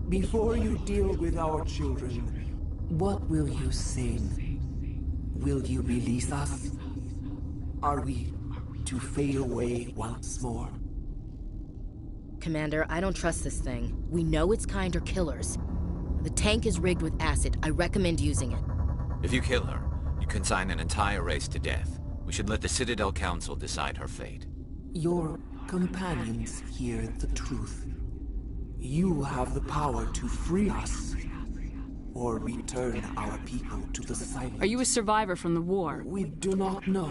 Before you deal with our children, what will you sing? Will you release us? Are we to fade away once more? Commander, I don't trust this thing. We know its kind are killers. The tank is rigged with acid. I recommend using it. If you kill her, you consign an entire race to death. We should let the Citadel Council decide her fate. Your companions hear the truth. You have the power to free us, or return our people to the silent. Are you a survivor from the war? We do not know.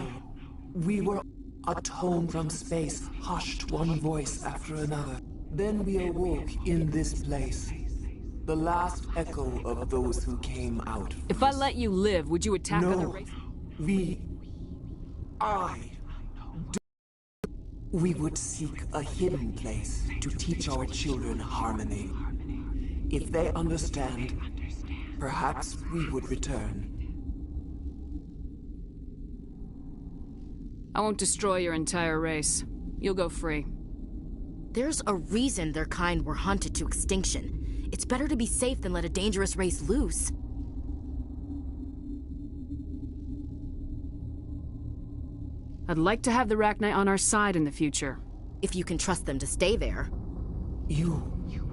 We were A tone from space hushed one voice after another. Then we awoke in this place. The last echo of those who came out. If I let you live, would you attack other races? We would seek a hidden place to teach our children harmony. If they understand, perhaps we would return. I won't destroy your entire race. You'll go free. There's a reason their kind were hunted to extinction. It's better to be safe than let a dangerous race loose. I'd like to have the Rachni on our side in the future. If you can trust them to stay there. You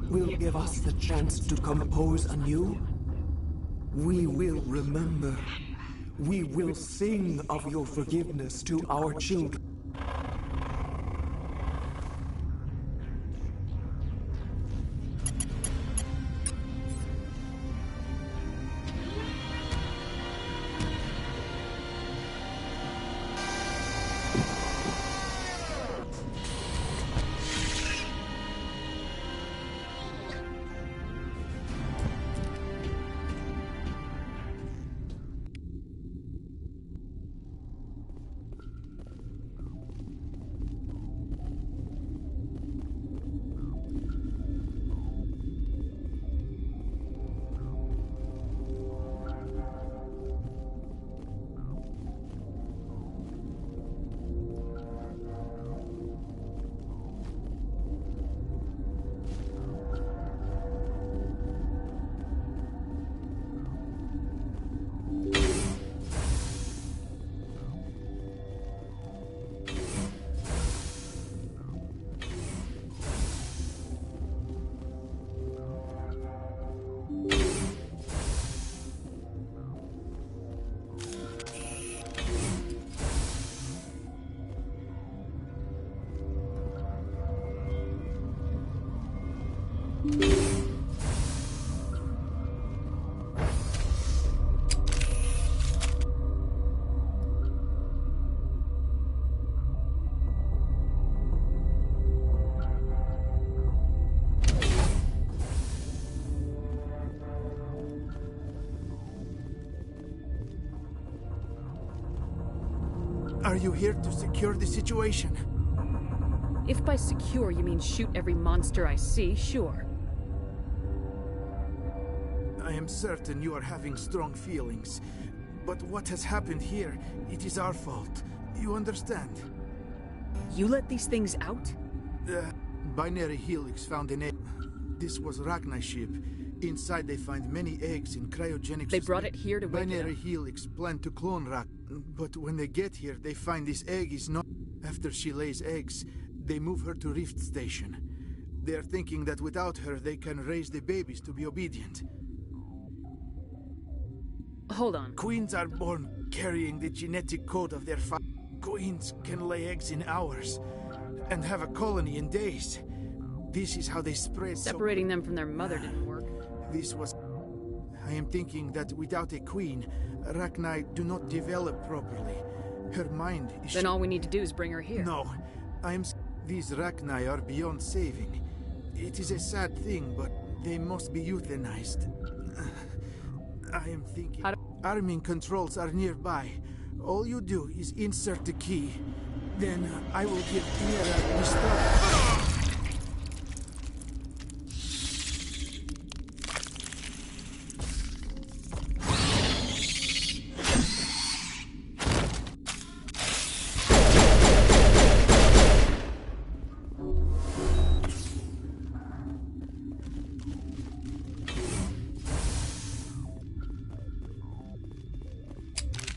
will give us the chance to compose anew? We will remember. We will sing of your forgiveness to our children. Are you here to secure the situation? If by secure you mean shoot every monster I see, sure. I am certain you are having strong feelings. But what has happened here, it is our fault. You understand? You let these things out? Binary Helix found an egg. This was Rachni ship. Inside they find many eggs in cryogenic... They brought it here to wake Binary Helix planned to clone Rachni. But when they get here, they find this egg is not... After she lays eggs, they move her to Rift Station. They are thinking that without her, they can raise the babies to be obedient. Hold on. Queens are born carrying the genetic code of their father. Queens can lay eggs in hours and have a colony in days. This is how they spread. Separating them from their mother didn't work. This was... I am thinking that without a queen, Rachni do not develop properly. Her mind is... Then all we need to do is bring her here. No. These Rachni are beyond saving. It is a sad thing, but they must be euthanized. I am thinking... Arming controls are nearby. All you do is insert the key. Then I will give Mira the start.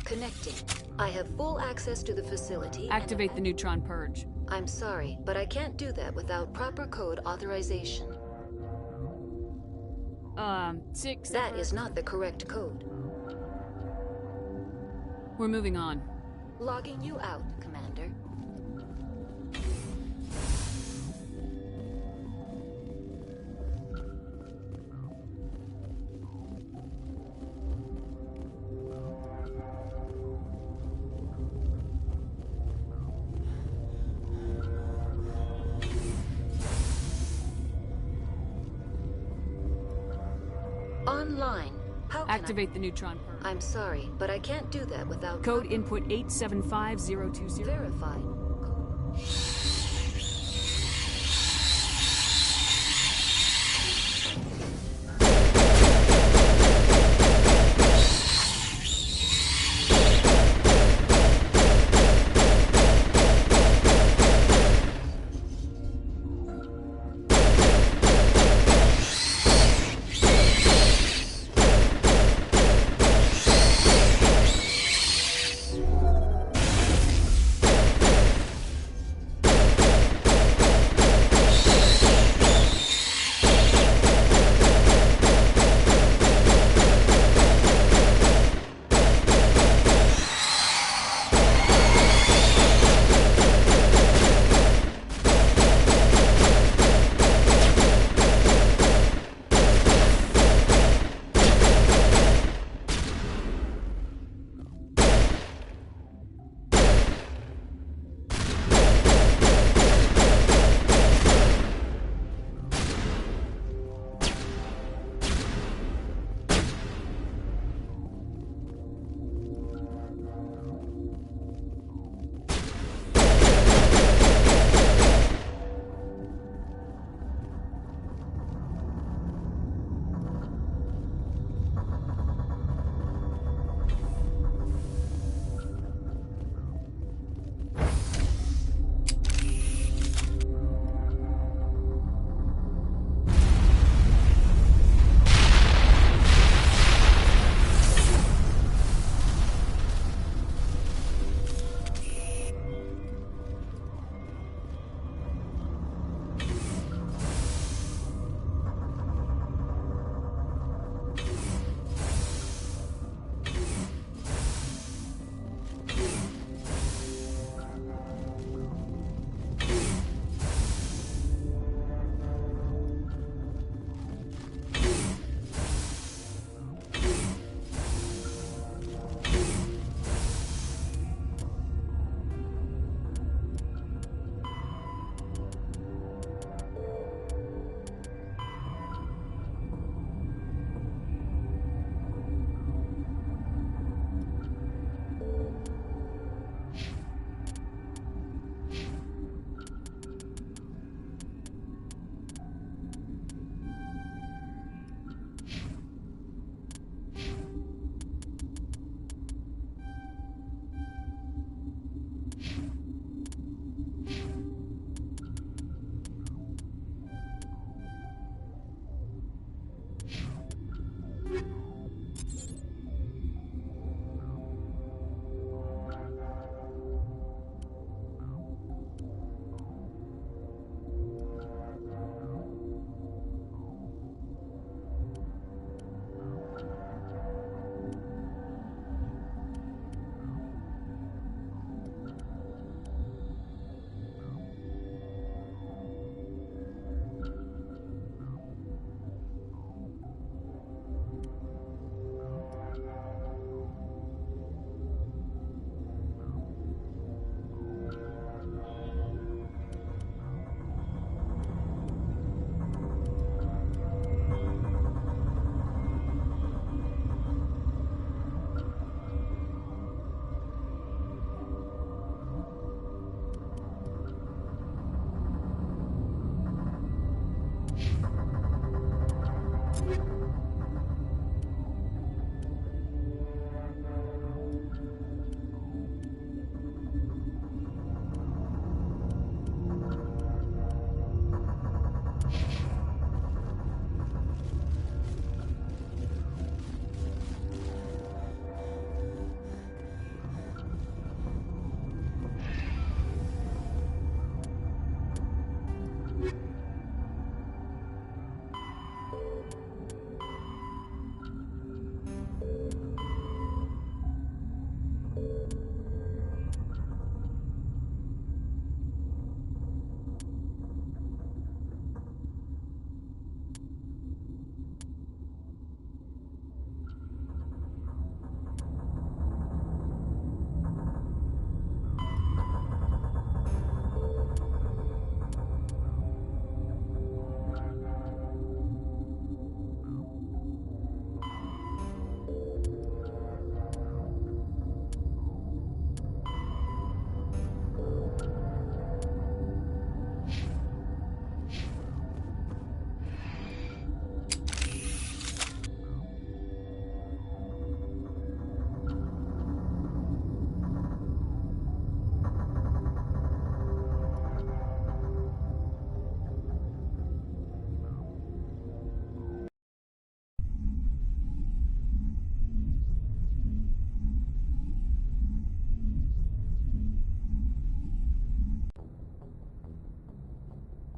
Connecting. I have full access to the facility. Activate the neutron purge. I'm sorry, but I can't do that without proper code authorization. 6... That is not the correct code. We're moving on. Logging you out, Commander. Activate the neutron purge. I'm sorry, but I can't do that without... Code input 875020. Verified.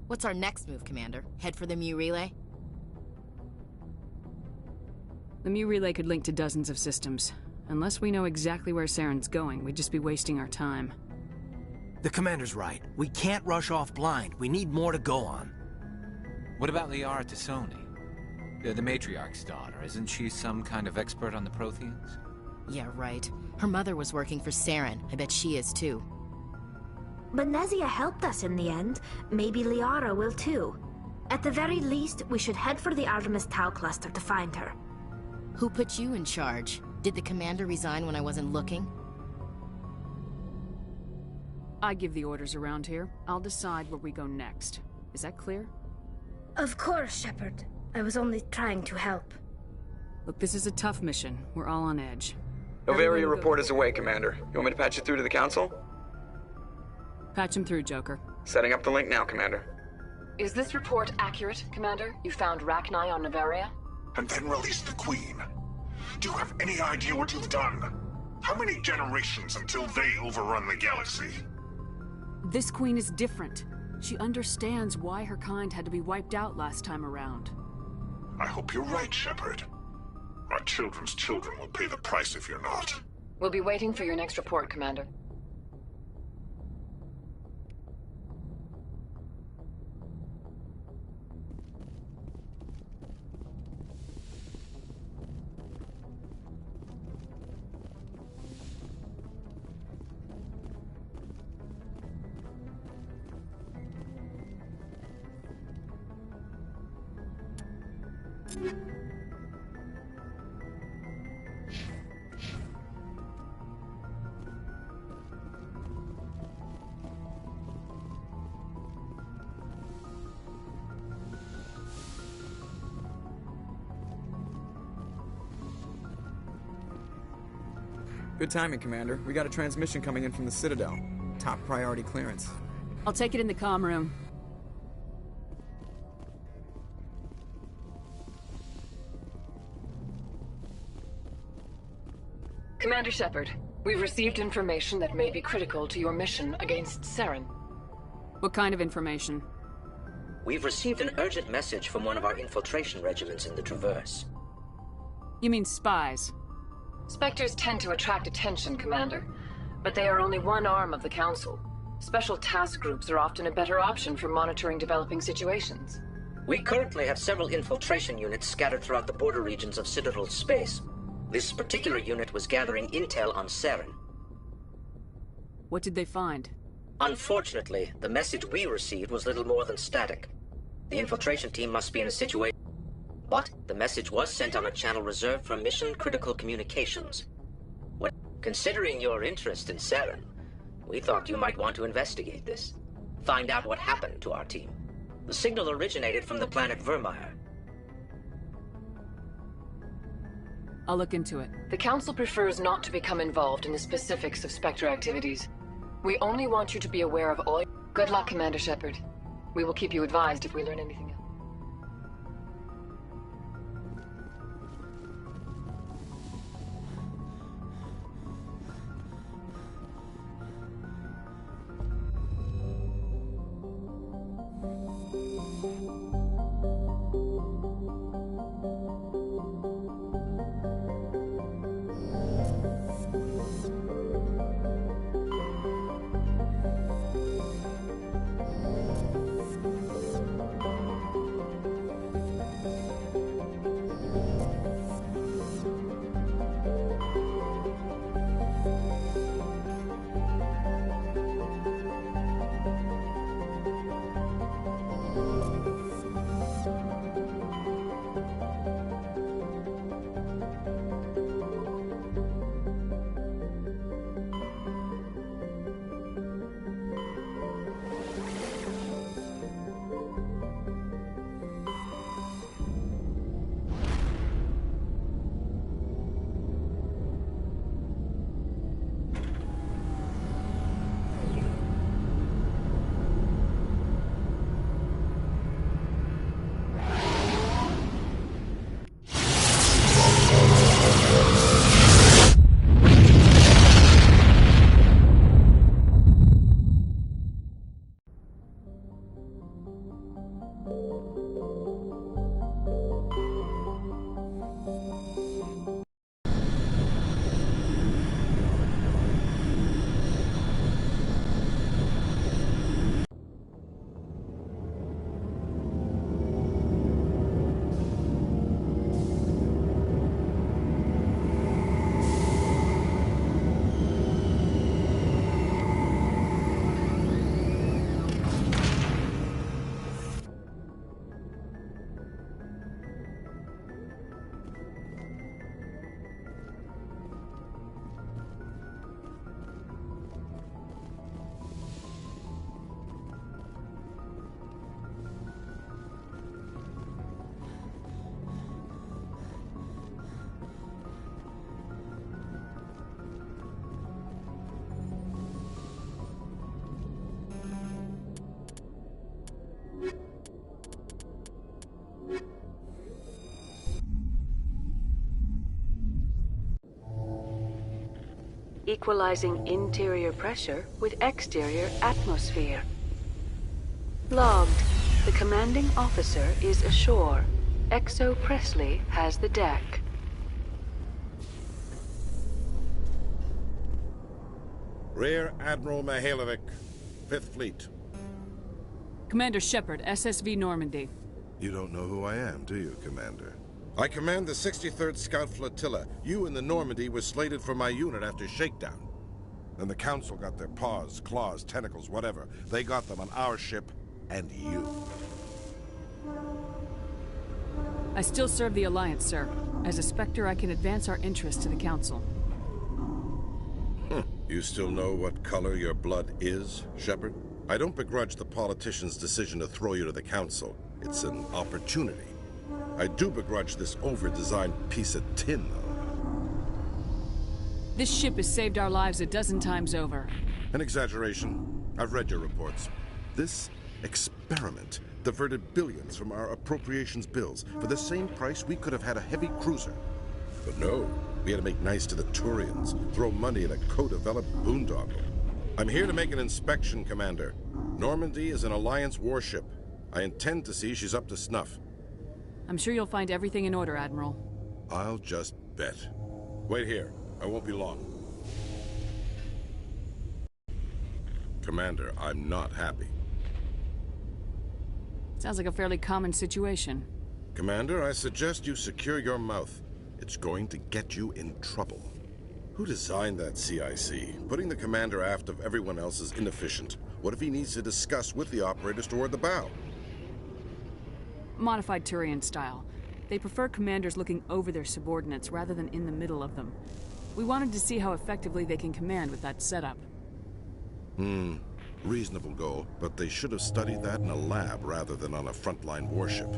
What's our next move, Commander? Head for the Mu relay? The Mu relay could link to dozens of systems. Unless we know exactly where Saren's going, we'd just be wasting our time. The Commander's right. We can't rush off blind. We need more to go on. What about Liara Tassoni? The matriarch's daughter. Isn't she some kind of expert on the Protheans? Yeah, right. Her mother was working for Saren. I bet she is too. Benezia helped us in the end. Maybe Liara will too. At the very least, we should head for the Artemis Tau cluster to find her. Who put you in charge? Did the commander resign when I wasn't looking? I give the orders around here. I'll decide where we go next. Is that clear? Of course, Shepard. I was only trying to help. Look, this is a tough mission. We're all on edge. Novaria report is away, Commander. You want me to patch you through to the Council? Patch him through, Joker. Setting up the link now, Commander. Is this report accurate, Commander? You found Rachni on Novaria? And then released the Queen. Do you have any idea what you've done? How many generations until they overrun the galaxy? This Queen is different. She understands why her kind had to be wiped out last time around. I hope you're right, Shepard. Our children's children will pay the price if you're not. We'll be waiting for your next report, Commander. Good timing, Commander. We got a transmission coming in from the Citadel. Top priority clearance. I'll take it in the comm room. Commander Shepard, we've received information that may be critical to your mission against Saren. What kind of information? We've received an urgent message from one of our infiltration regiments in the Traverse. You mean spies? Spectres tend to attract attention, Commander, but they are only one arm of the Council. Special task groups are often a better option for monitoring developing situations. We currently have several infiltration units scattered throughout the border regions of Citadel space. This particular unit was gathering intel on Saren. What did they find? Unfortunately, the message we received was little more than static. The infiltration team must be in a situation. But the message was sent on a channel reserved for mission-critical communications. Considering your interest in Saren, we thought you might want to investigate this. Find out what happened to our team. The signal originated from the planet Vermeer. I'll look into it. The Council prefers not to become involved in the specifics of Spectre activities. We only want you to be aware of all... Good luck, Commander Shepard. We will keep you advised if we learn anything else. equalizing interior pressure with exterior atmosphere. Logged. The commanding officer is ashore. Exo Presley has the deck. Rear Admiral Mihailovic, 5th Fleet. Commander Shepard, SSV Normandy. You don't know who I am, do you, Commander? I command the 63rd Scout Flotilla. You and the Normandy were slated for my unit after shakedown. Then the Council got their paws, claws, tentacles, whatever. They got them on our ship, and you. I still serve the Alliance, sir. As a Spectre, I can advance our interests to the Council. You still know what color your blood is, Shepard? I don't begrudge the politician's decision to throw you to the Council. It's an opportunity. I do begrudge this over-designed piece of tin, though. This ship has saved our lives a dozen times over. An exaggeration. I've read your reports. This experiment diverted billions from our appropriations bills. For the same price, we could have had a heavy cruiser. But no, we had to make nice to the Turians, throw money at a co-developed boondoggle. I'm here to make an inspection, Commander. Normandy is an Alliance warship. I intend to see she's up to snuff. I'm sure you'll find everything in order, Admiral. I'll just bet. Wait here. I won't be long. Commander, I'm not happy. Sounds like a fairly common situation. Commander, I suggest you secure your mouth. It's going to get you in trouble. Who designed that CIC? Putting the commander aft of everyone else is inefficient. What if he needs to discuss with the operators toward the bow? Modified Turian style. They prefer commanders looking over their subordinates rather than in the middle of them. We wanted to see how effectively they can command with that setup. Reasonable goal, but they should have studied that in a lab rather than on a frontline warship.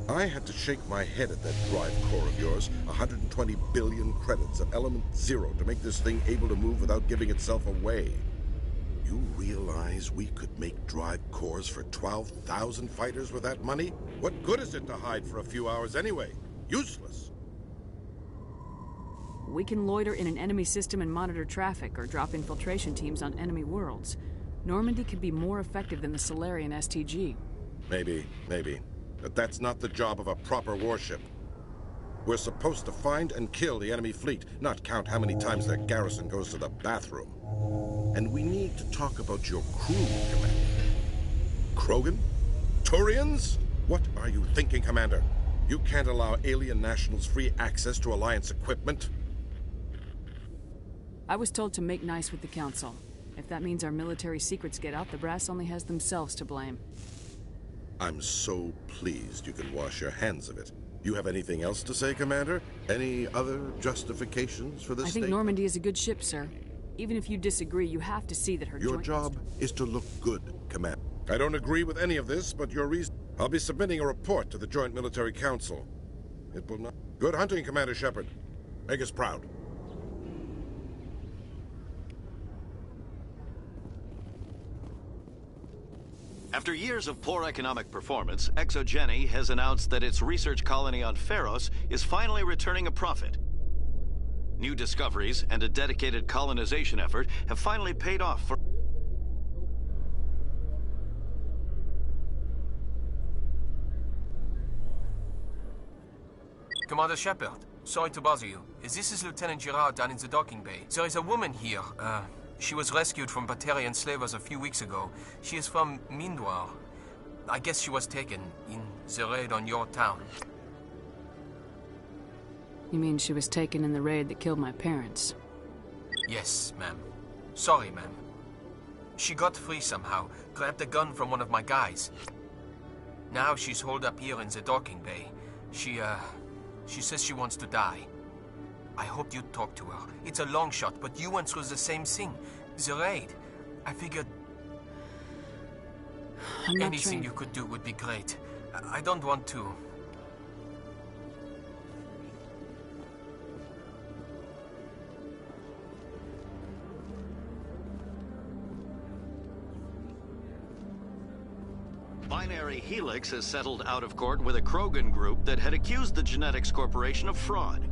I had to shake my head at that drive core of yours. 120 billion credits at element 0 to make this thing able to move without giving itself away. You realize we could make drive cores for 12,000 fighters with that money? What good is it to hide for a few hours anyway? Useless. We can loiter in an enemy system and monitor traffic, or drop infiltration teams on enemy worlds. Normandy could be more effective than the Solarian STG. Maybe. But that's not the job of a proper warship. We're supposed to find and kill the enemy fleet, not count how many times their garrison goes to the bathroom. And we need to talk about your crew, Commander. Krogan? Turians? What are you thinking, Commander? You can't allow alien nationals free access to Alliance equipment. I was told to make nice with the Council. If that means our military secrets get out, the brass only has themselves to blame. I'm so pleased you can wash your hands of it. You have anything else to say, Commander? Any other justifications for this I think statement? Normandy is a good ship, sir. Even if you disagree, you have to see that her Your job is to look good, Commander. I don't agree with any of this, but your reason... I'll be submitting a report to the Joint Military Council. It will not... Good hunting, Commander Shepard. Make us proud. After years of poor economic performance, Exogeny has announced that its research colony on Pharos is finally returning a profit. New discoveries and a dedicated colonization effort have finally paid off for... Commander Shepard, sorry to bother you. This is Lieutenant Girard down in the docking bay. There is a woman here. She was rescued from Batarian slavers a few weeks ago. She is from Mindwar. I guess she was taken in the raid on your town. You mean she was taken in the raid that killed my parents? Yes, ma'am. Sorry, ma'am. She got free somehow, grabbed a gun from one of my guys. Now she's holed up here in the docking bay. She says she wants to die. I hoped you'd talk to her. It's a long shot, but you went through the same thing. The raid. I figured... anything you could do would be great. I don't want to... Binary Helix has settled out of court with a Krogan group that had accused the Genetics Corporation of fraud.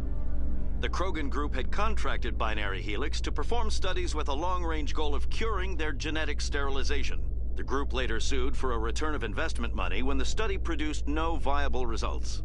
The Krogan group had contracted Binary Helix to perform studies with a long-range goal of curing their genetic sterilization. The group later sued for a return of investment money when the study produced no viable results.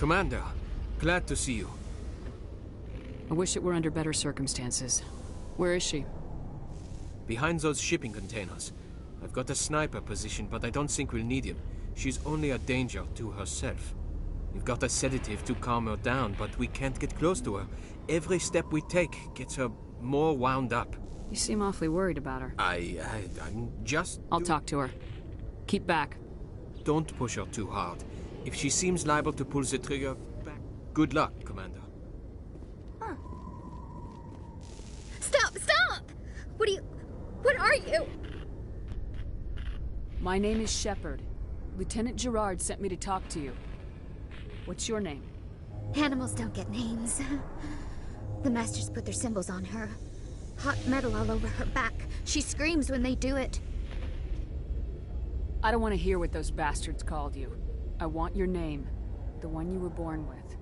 Commander, glad to see you. I wish it were under better circumstances. Where is she? Behind those shipping containers. I've got a sniper position, but I don't think we'll need him. She's only a danger to herself. We've got a sedative to calm her down, but we can't get close to her. Every step we take gets her more wound up. You seem awfully worried about her. I'm just... I'll talk to her. Keep back. Don't push her too hard. If she seems liable to pull the trigger, back. Good luck, Commander. Huh. Stop! What are you? My name is Shepard. Lieutenant Gerard sent me to talk to you. What's your name? Animals don't get names. The Masters put their symbols on her. Hot metal all over her back. She screams when they do it. I don't want to hear what those bastards called you. I want your name. The one you were born with.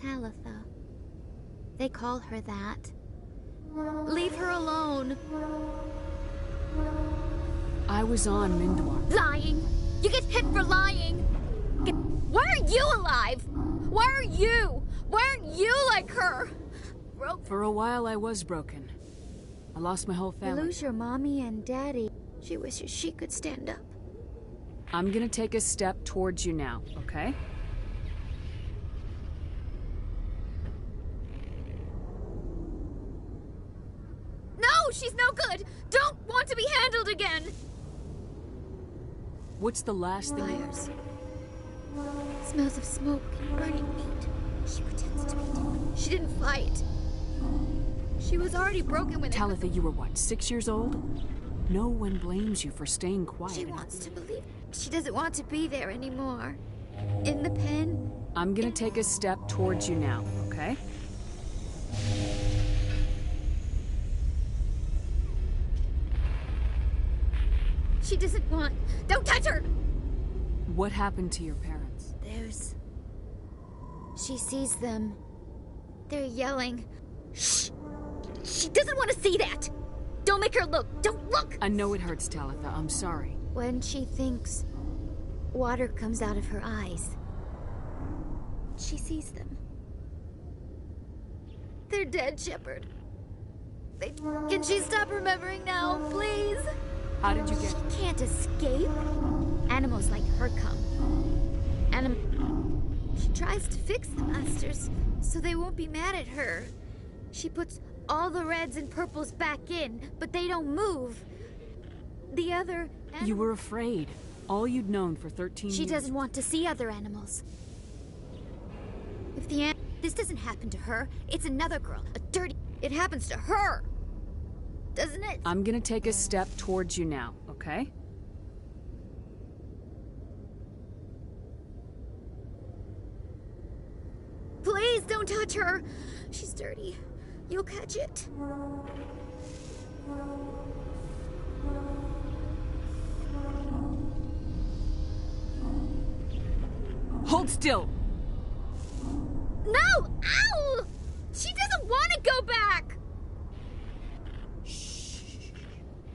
Talitha. They call her that. Leave her alone. I was on Mindor. Lying! You get hit for lying! Why are you alive? Why are you? Why aren't you like her? For a while I was broken. I lost my whole family. You lose your mommy and daddy. She wishes she could stand up. I'm gonna take a step towards you now, okay? No, she's no good! Don't want to be handled again! What's the last thing? Fires. Smells of smoke and burning meat. She pretends to be dead. She didn't fight. She was already broken when Talitha, you were what, 6 years old? No one blames you for staying quiet. She wants to believe. She doesn't want to be there anymore. In the pen. I'm gonna take a step towards you now, okay? She doesn't want... Don't touch her! What happened to your parents? There's... She sees them. They're yelling. Shh! She doesn't want to see that! Don't make her look! Don't look! I know it hurts, Talitha. I'm sorry. When she thinks, water comes out of her eyes. She sees them. They're dead, Shepard. Can she stop remembering now, please? How did you get... She can't escape. Animals like her come. She tries to fix the Masters so they won't be mad at her. She puts all the reds and purples back in, but they don't move. The other... You were afraid. All you'd known for 13 years. She doesn't want to see other animals. If this doesn't happen to her, it's another girl, a dirty... It happens to her! Doesn't it? I'm gonna take a step towards you now, okay? Please don't touch her! She's dirty. You'll catch it. Hold still! No! Ow! She doesn't want to go back! She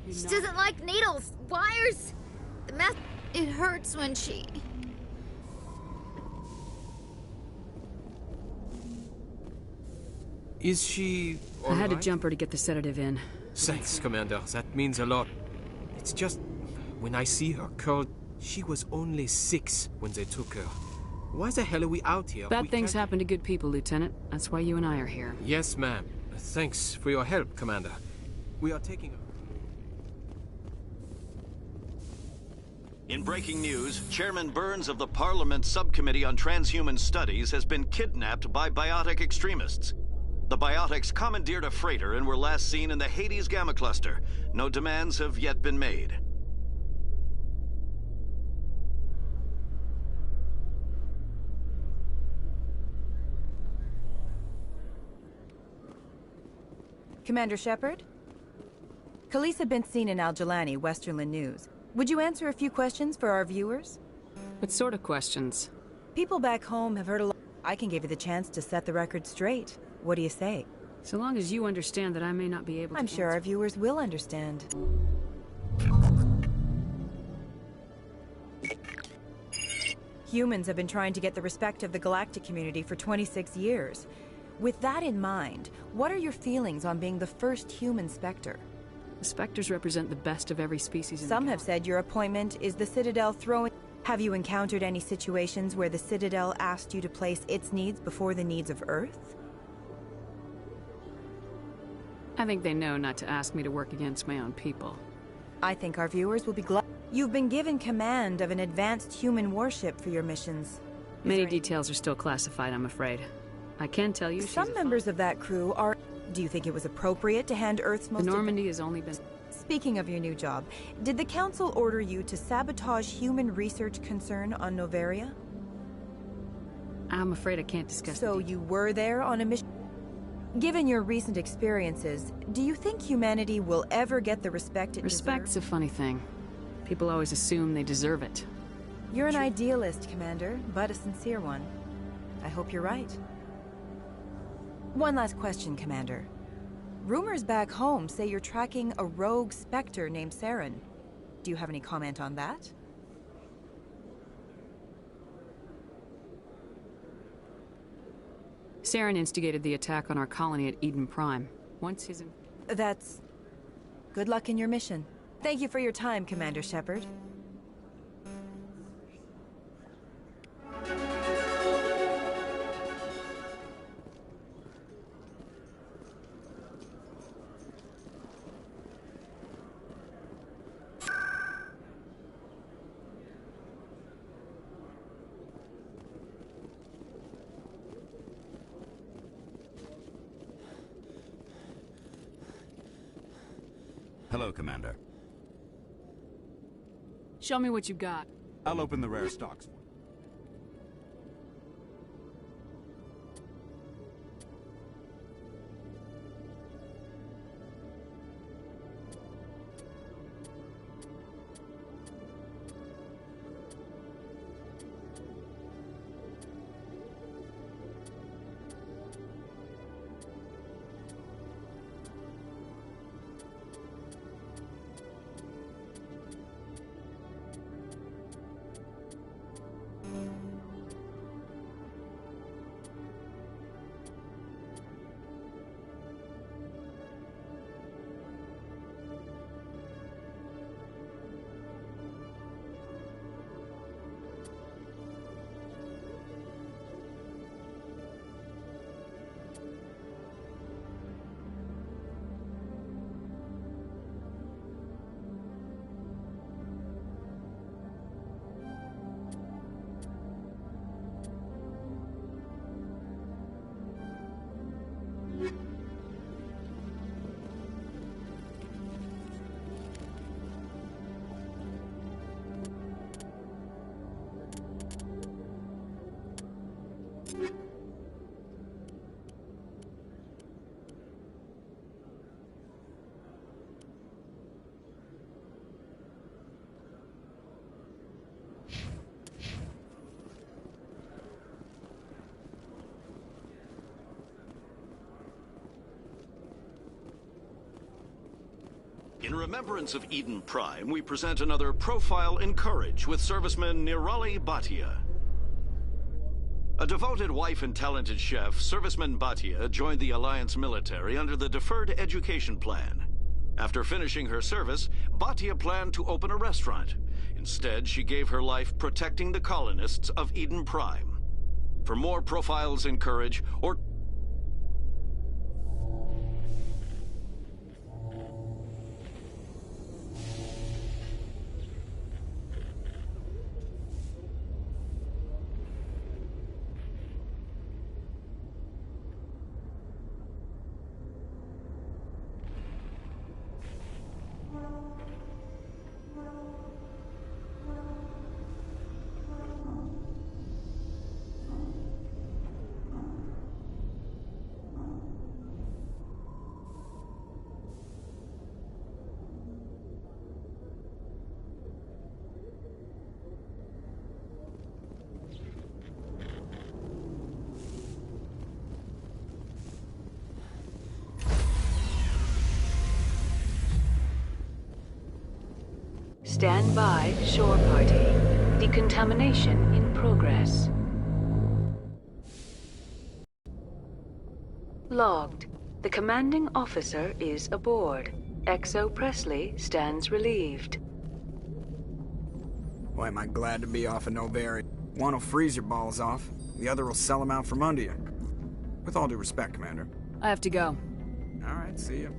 doesn't like needles, wires. The mess. It hurts when she... Is she... I had to jump her to get the sedative in. Thanks, Commander. That means a lot. It's just... when I see her curled... She was only 6 when they took her. Why the hell are we out here? Bad things happen to good people, Lieutenant. That's why you and I are here. Yes, ma'am. Thanks for your help, Commander. We are taking... In breaking news, Chairman Burns of the Parliament Subcommittee on Transhuman Studies has been kidnapped by biotic extremists. The biotics commandeered a freighter and were last seen in the Hades Gamma Cluster. No demands have yet been made. Commander Shepard? Khalees had been seen in Al-Jalani, Westerland News. Would you answer a few questions for our viewers? What sort of questions? People back home have heard a lot. I can give you the chance to set the record straight. What do you say? So long as you understand that I may not be able to I'm sure our viewers will understand. Humans have been trying to get the respect of the galactic community for 26 years. With that in mind, what are your feelings on being the first human Spectre? The Spectres represent the best of every species in Some have said your appointment is the Citadel throwing... Have you encountered any situations where the Citadel asked you to place its needs before the needs of Earth? I think they know not to ask me to work against my own people. I think our viewers will be glad. You've been given command of an advanced human warship for your missions. Many details are still classified, I'm afraid. I can tell you some members of that crew are... Do you think it was appropriate to hand Earth's most... The Normandy has only been... Speaking of your new job, did the Council order you to sabotage human research concern on Noveria? I'm afraid I can't discuss So you were there on a mission? Given your recent experiences, do you think humanity will ever get the respect it deserves? Respect's a funny thing. People always assume they deserve it. You're an idealist, Commander, but a sincere one. I hope you're right. One last question, Commander. Rumors back home say you're tracking a rogue Spectre named Saren. Do you have any comment on that? Saren instigated the attack on our colony at Eden Prime. Once his... That's... Good luck in your mission. Thank you for your time, Commander Shepard. Hello, Commander. Show me what you got. I'll open the rare stocks. In remembrance of Eden Prime, we present another profile in courage with serviceman Nirali Bhatia. A devoted wife and talented chef, serviceman Bhatia joined the Alliance military under the Deferred Education Plan. After finishing her service, Bhatia planned to open a restaurant. Instead, she gave her life protecting the colonists of Eden Prime. For more profiles in courage, or Stand by, shore party. Decontamination in progress. Logged. The commanding officer is aboard. XO Presley stands relieved. Boy, am I glad to be off of Novari. One will freeze your balls off, the other will sell them out from under you. With all due respect, Commander. I have to go. All right, see ya.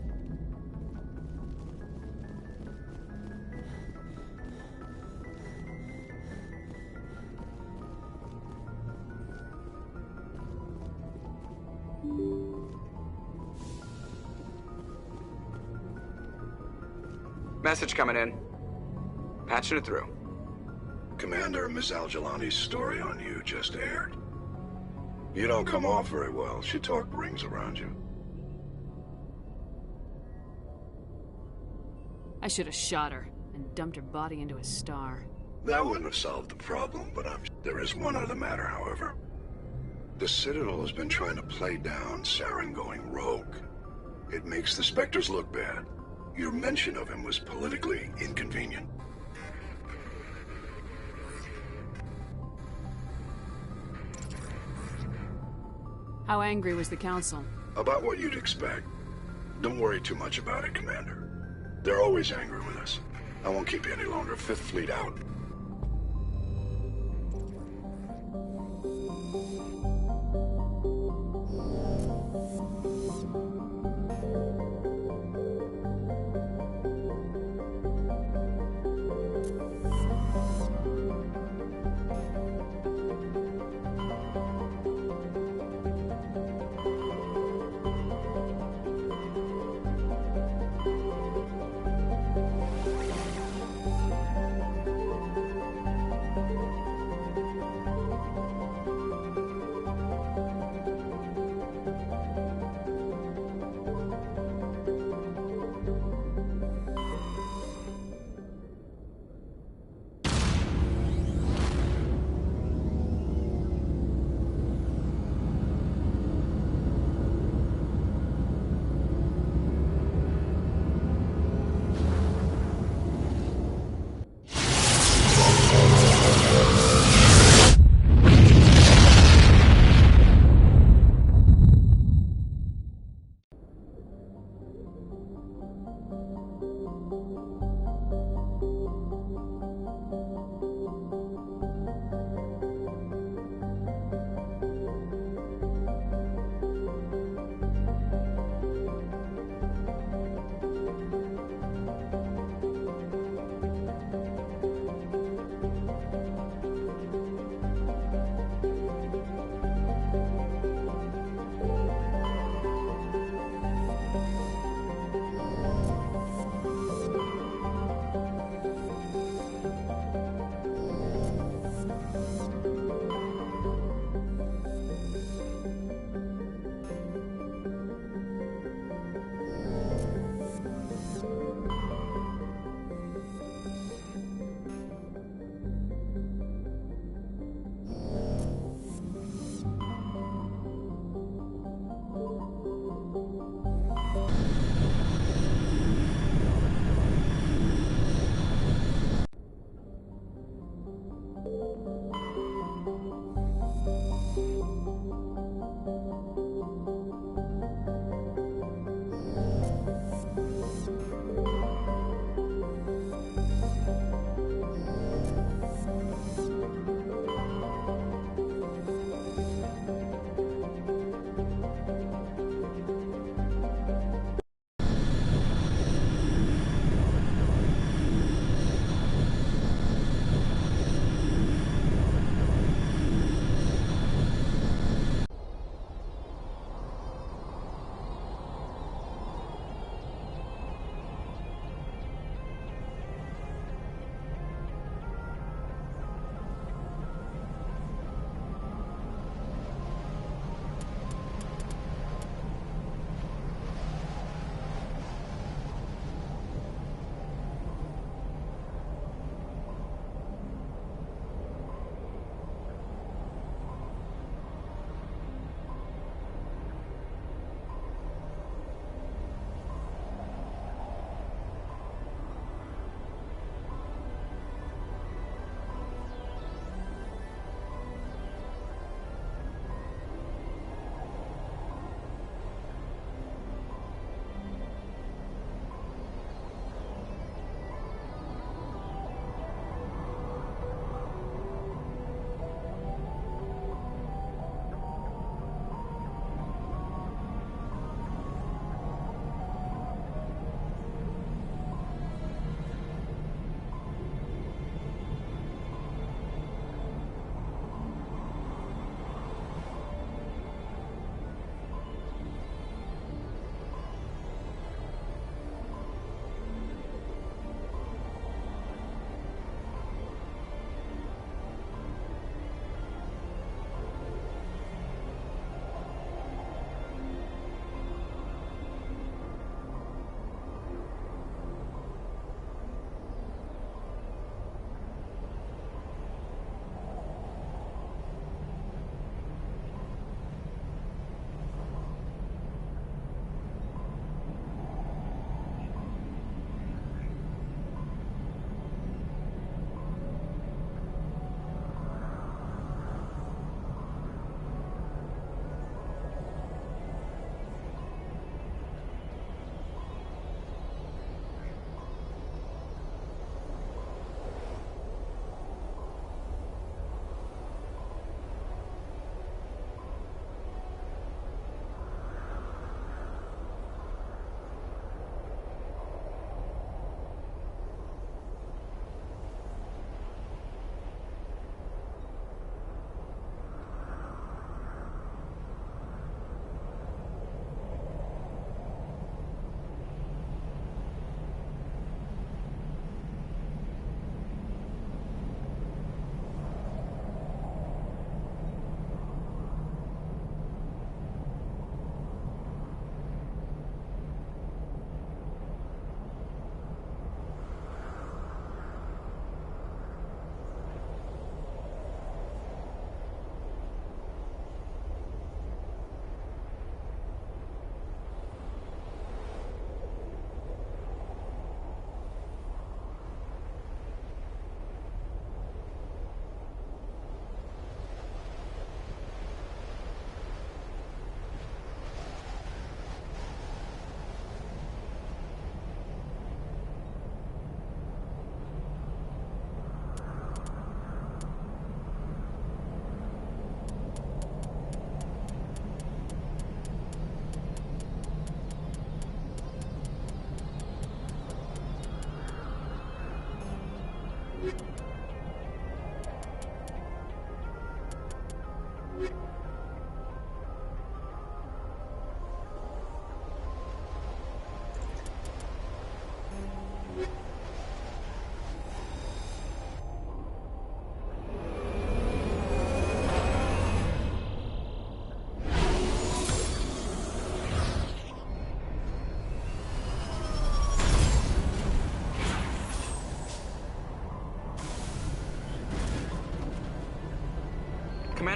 Message coming in. Patching it through. Commander, Miss Al-Jalani's story on you just aired. You don't come off very well. She talked rings around you. I should have shot her and dumped her body into a star. That wouldn't have solved the problem, but there is one other matter, however. The Citadel has been trying to play down Saren going rogue. It makes the Spectres look bad. Your mention of him was politically inconvenient. How angry was the Council? About what you'd expect. Don't worry too much about it, Commander. They're always angry with us. I won't keep you any longer. Fifth Fleet out.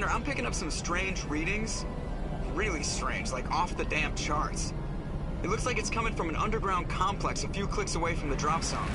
Commander, I'm picking up some strange readings. Really strange, like off the damn charts. It looks like it's coming from an underground complex a few clicks away from the drop zone.